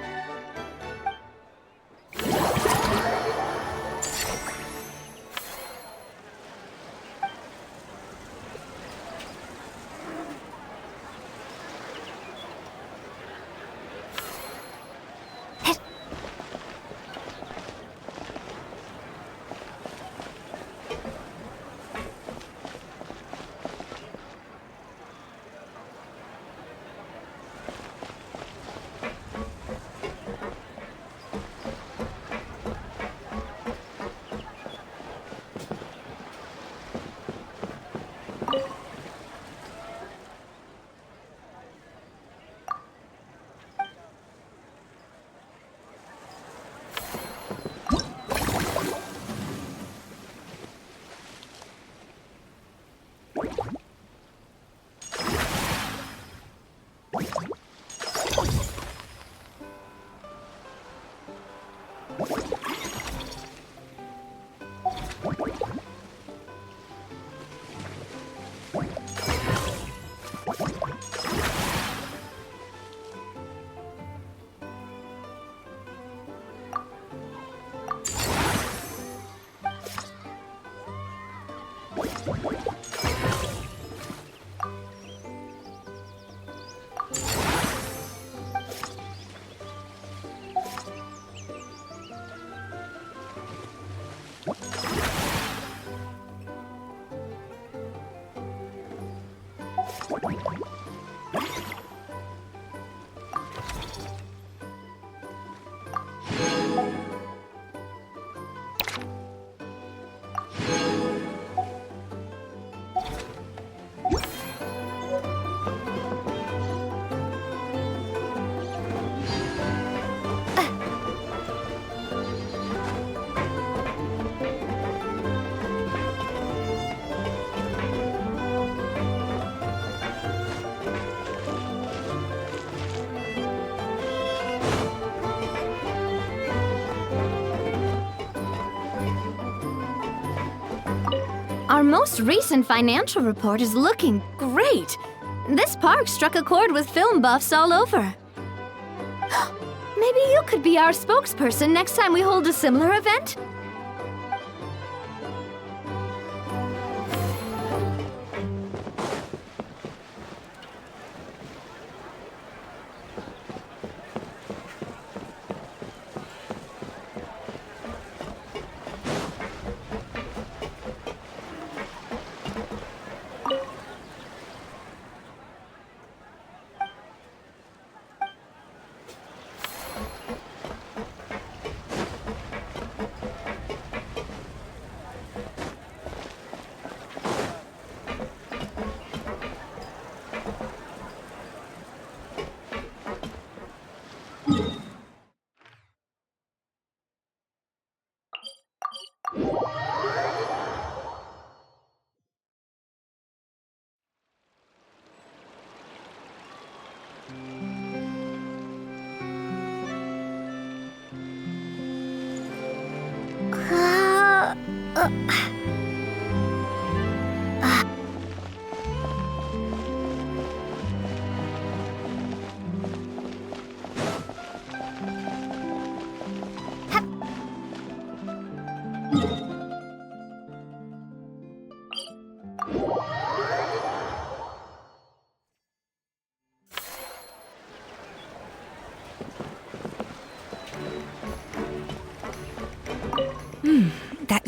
Our most recent financial report is looking great. This park struck a chord with film buffs all over. Maybe you could be our spokesperson next time we hold a similar event?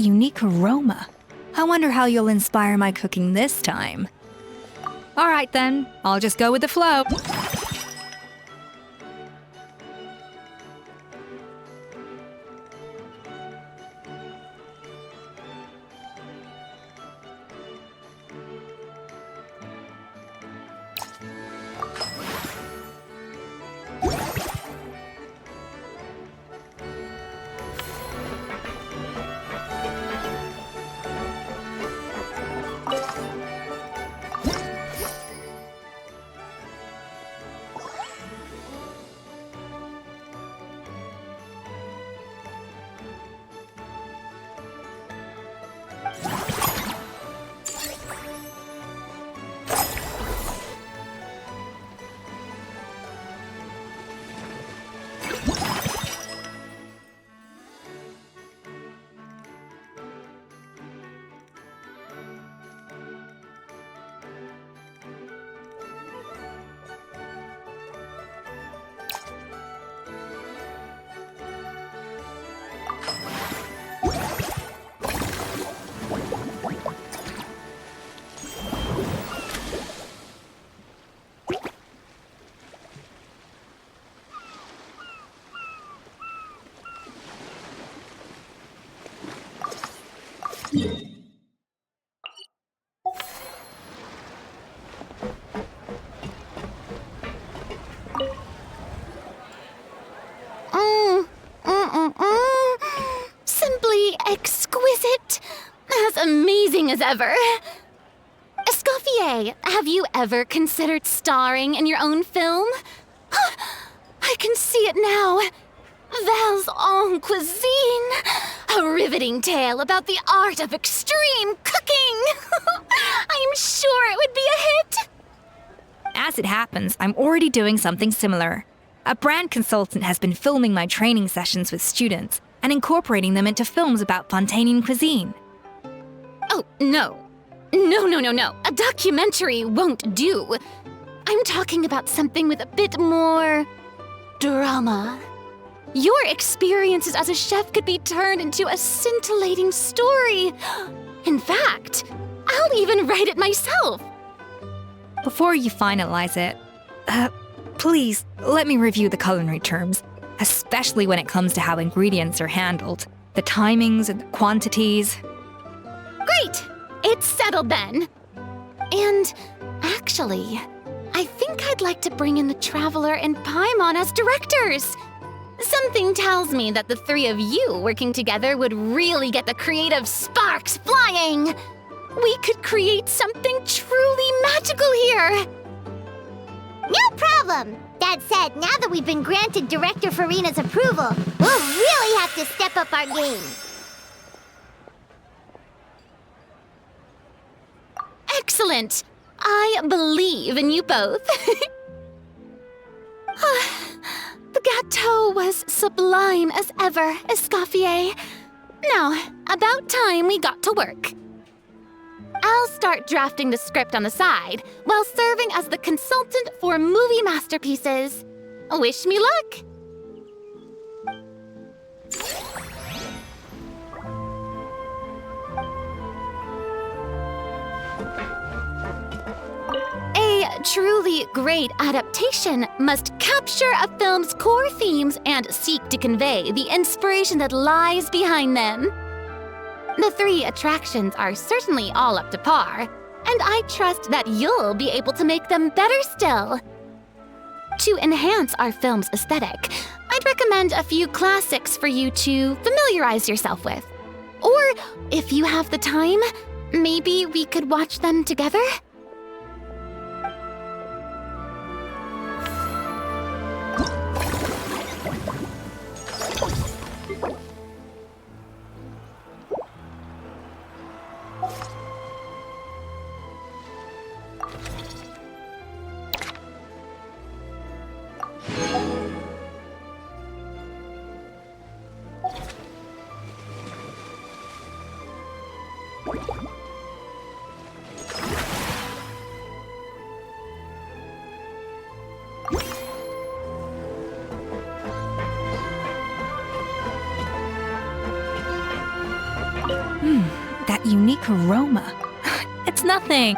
unique aroma. I wonder how you'll inspire my cooking this time. All right then, I'll just go with the flow. Simply exquisite. As amazing as ever. Escoffier, have you ever considered starring in your own film? I can see it now. Val's en cuisine. A riveting tale about the art of extreme cooking. I'm sure it would be a hit. As it happens, I'm already doing something similar. A brand consultant has been filming my training sessions with students and incorporating them into films about Fontanian cuisine. Oh, no. No. A documentary won't do. I'm talking about something with a bit more drama. Your experiences as a chef could be turned into a scintillating story. In fact, I'll even write it myself. Before you finalize it, please let me review the culinary terms, especially when it comes to how ingredients are handled, the timings and the quantities. Great! It's settled then. And actually, I think I'd like to bring in the Traveler and Paimon as directors. Something tells me that the three of you working together would really get the creative sparks flying. We could create something truly magical here. No problem. That said, now that we've been granted Director Farina's approval, we'll really have to step up our game. Excellent. I believe in you both. The gâteau was sublime as ever, Escoffier. Now, about time we got to work. I'll start drafting the script on the side while serving as the consultant for movie masterpieces. Wish me luck! A truly great adaptation must capture a film's core themes and seek to convey the inspiration that lies behind them. The three attractions are certainly all up to par, and I trust that you'll be able to make them better still. To enhance our film's aesthetic, I'd recommend a few classics for you to familiarize yourself with. Or, if you have the time, maybe we could watch them together? unique aroma. It's nothing.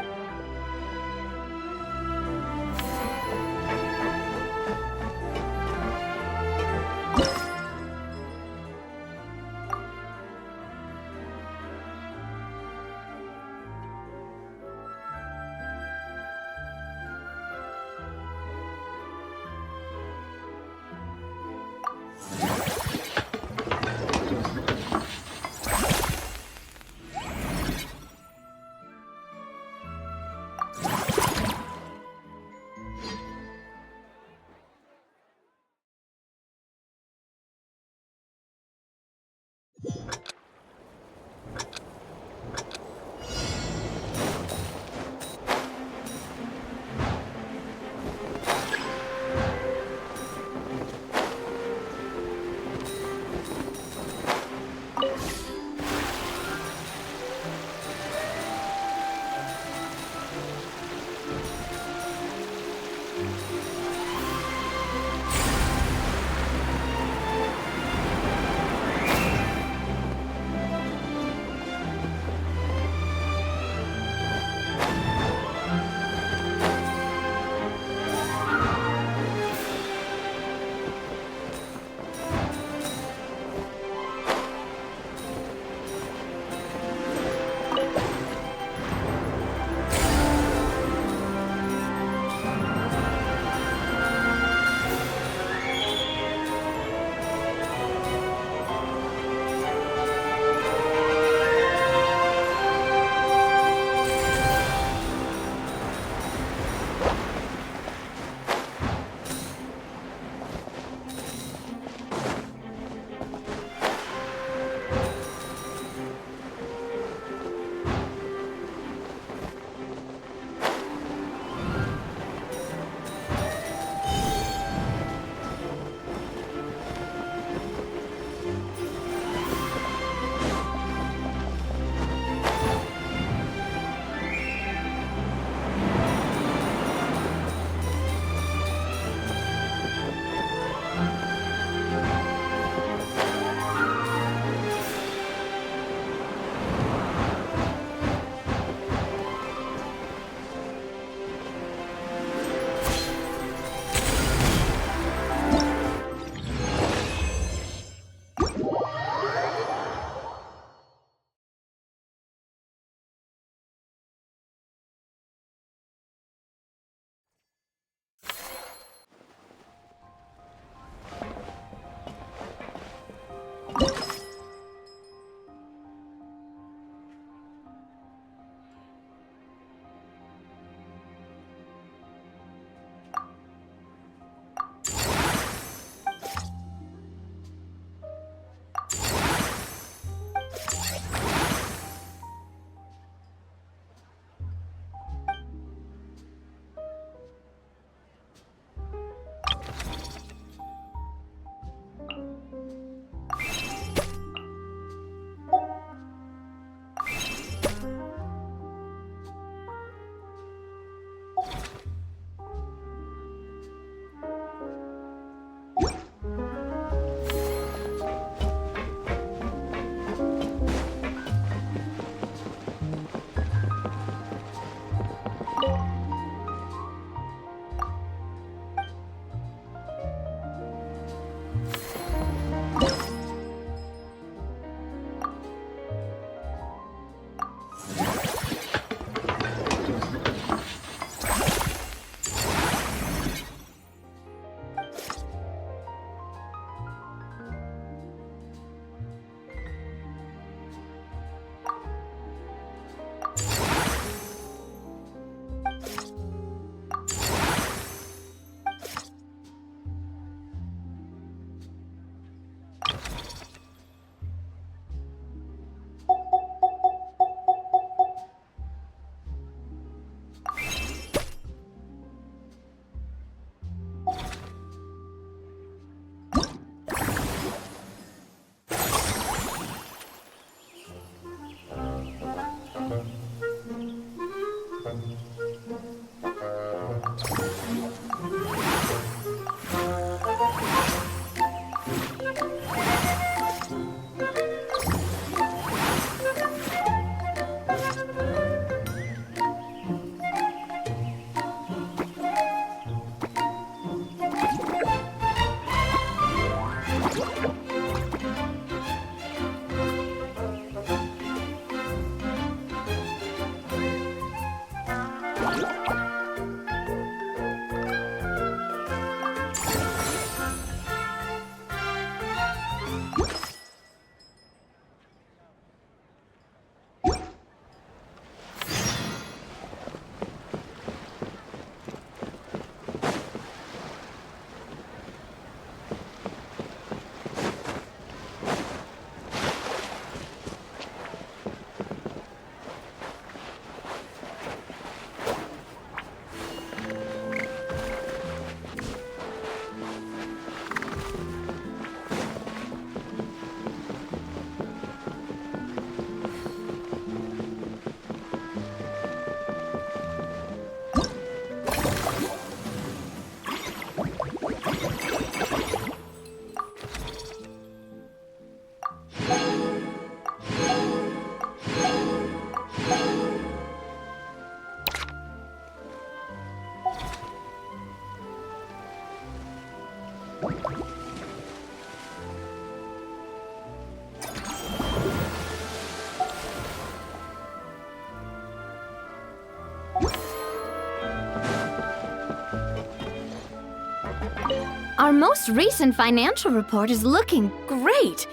Our most recent financial report is looking great.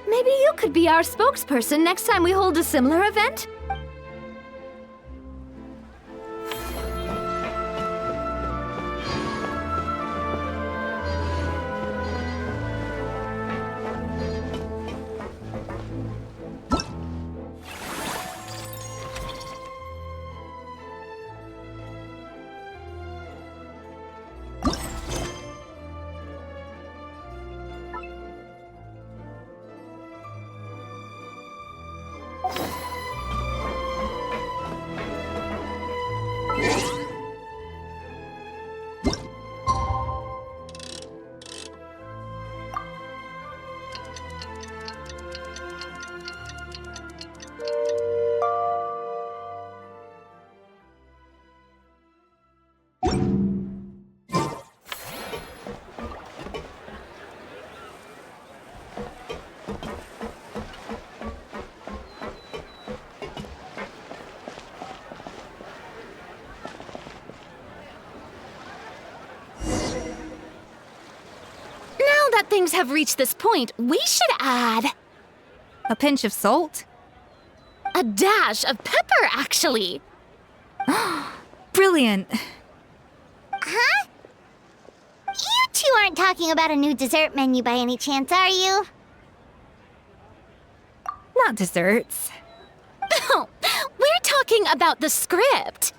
Maybe you could be our spokesperson next time we hold a similar event? That things have reached this point, we should add A pinch of salt? a dash of pepper, actually. Brilliant. Huh? You two aren't talking about a new dessert menu by any chance, are you? Not desserts. Oh, we're talking about the script.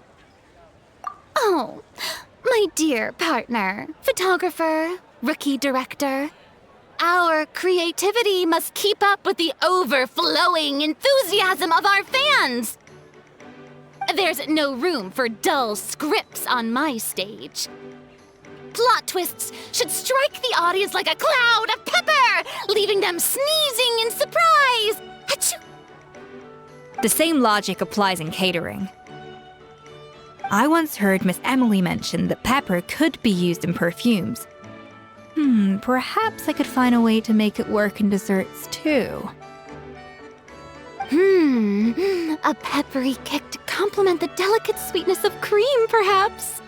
Oh, my dear partner, photographer, rookie director. Our creativity must keep up with the overflowing enthusiasm of our fans. There's no room for dull scripts on my stage. Plot twists should strike the audience like a cloud of pepper, leaving them sneezing in surprise. Achoo! The same logic applies in catering. I once heard Miss Emily mention that pepper could be used in perfumes. Perhaps I could find a way to make it work in desserts too. A peppery kick to complement the delicate sweetness of cream, perhaps.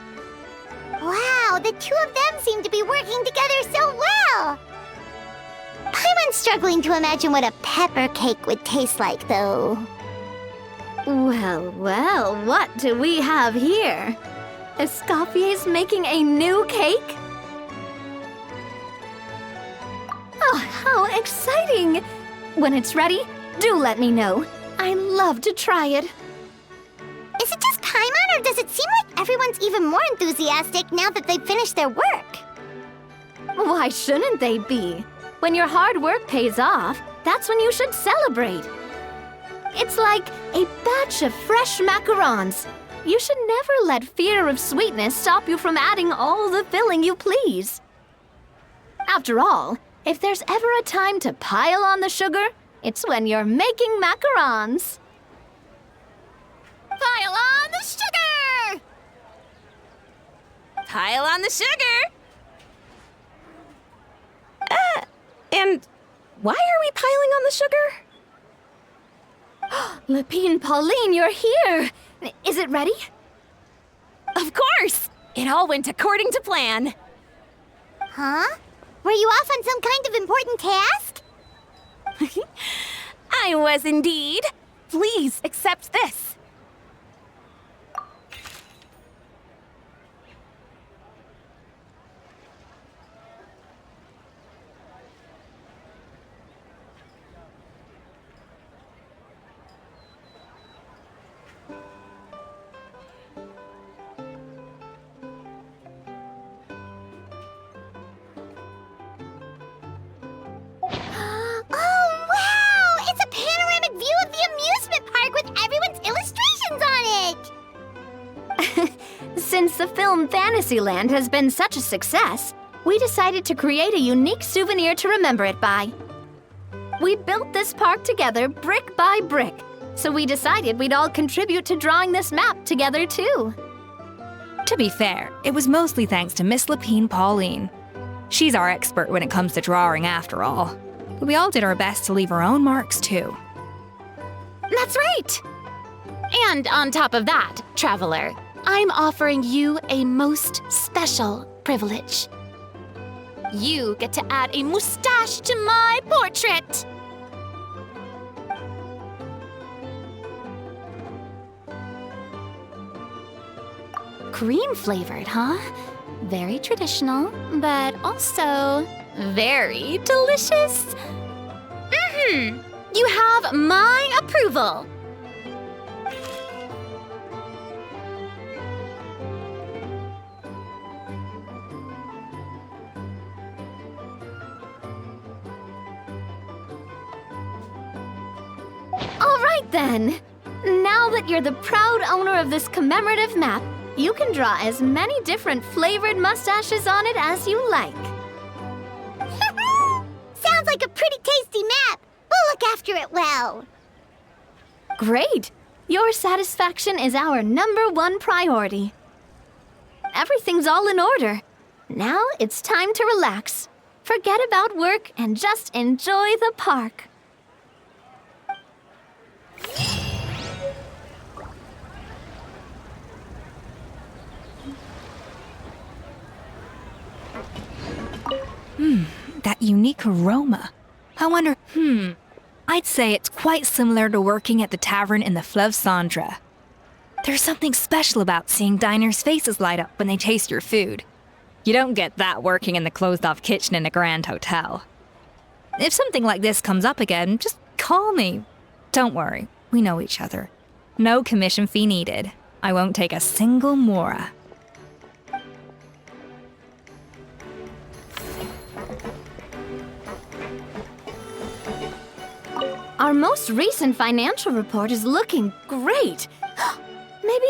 Wow, the two of them seem to be working together so well. I'm struggling to imagine what a pepper cake would taste like, though. Well, well, what do we have here? Escoffier's making a new cake? Oh, how exciting! When it's ready, do let me know. I love to try it. Is it just Paimon, or does it seem like everyone's even more enthusiastic now that they've finished their work? Why shouldn't they be? When your hard work pays off, that's when you should celebrate. It's like a batch of fresh macarons. You should never let fear of sweetness stop you from adding all the filling you please. After all, if there's ever a time to pile on the sugar, it's when you're making macarons. Pile on the sugar! Pile on the sugar! And why are we piling on the sugar? Lepine Pauline, you're here! Is it ready? Of course! It all went according to plan. Huh? Were you off on some kind of important task? I was indeed. Please accept this. Since the film Fantasyland has been such a success, we decided to create a unique souvenir to remember it by. We built this park together brick by brick, so we decided we'd all contribute to drawing this map together too. To be fair, it was mostly thanks to Miss Lepine Pauline. She's our expert when it comes to drawing after all. But we all did our best to leave our own marks too. That's right! And on top of that, Traveler, I'm offering you a most special privilege. you get to add a mustache to my portrait. Cream flavored, huh? Very traditional, but also very delicious. You have my approval. All right then. Now that you're the proud owner of this commemorative map, you can draw as many different flavored mustaches on it as you like. Sounds like a pretty tasty map. We'll look after it well. Great! Your satisfaction is our #1 priority. Everything's all in order. Now it's time to relax. Forget about work and just enjoy the park. That unique aroma. I wonder, I'd say it's quite similar to working at the tavern in the Fleuve Cendre. There's something special about seeing diners' faces light up when they taste your food. You don't get that working in the closed-off kitchen in a grand hotel. If something like this comes up again, just call me. Don't worry, we know each other. No commission fee needed. I won't take a single mora. Our most recent financial report is looking great. Maybe...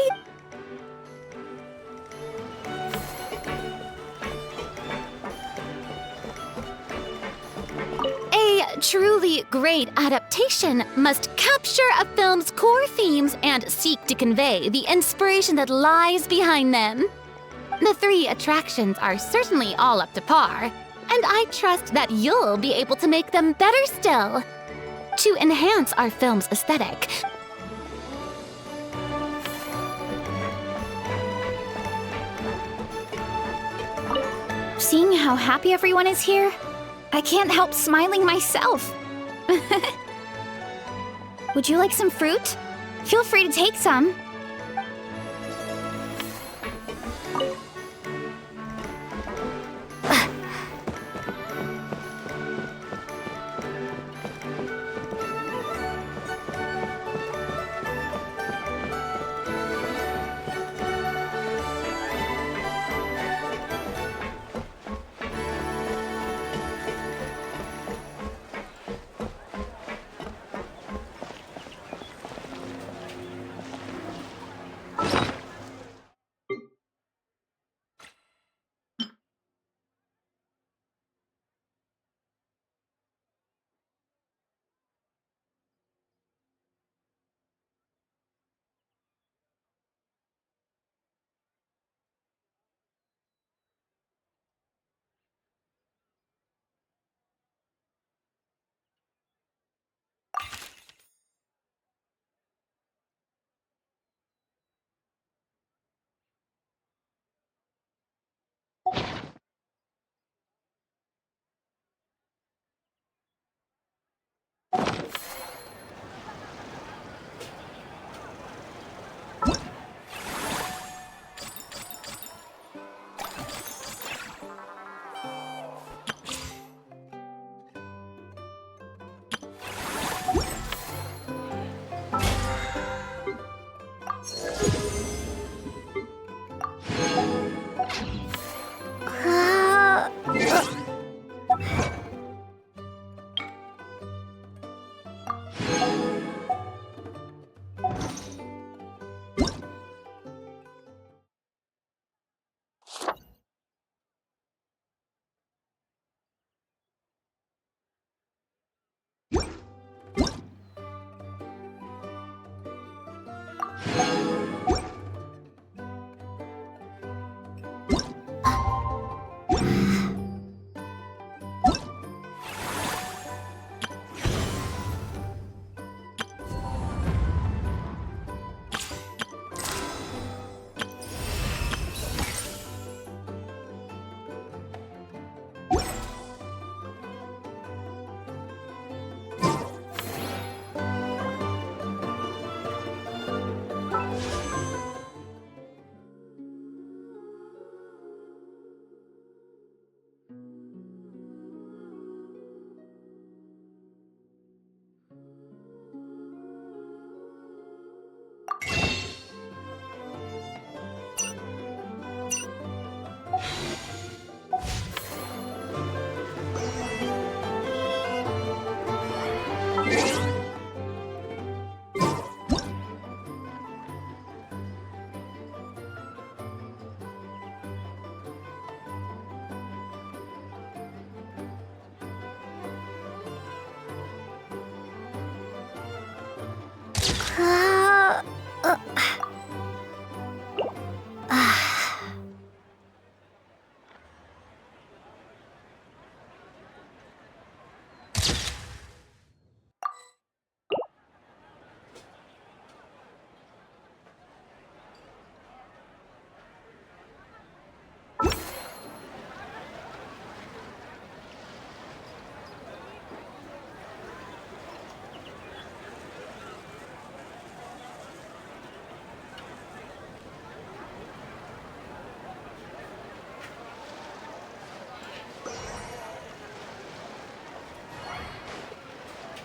A truly great adaptation must capture a film's core themes and seek to convey the inspiration that lies behind them. The 3 attractions are certainly all up to par, and I trust that you'll be able to make them better still. To enhance our film's aesthetic, Seeing how happy everyone is here, I can't help smiling myself. Would you like some fruit? Feel free to take some.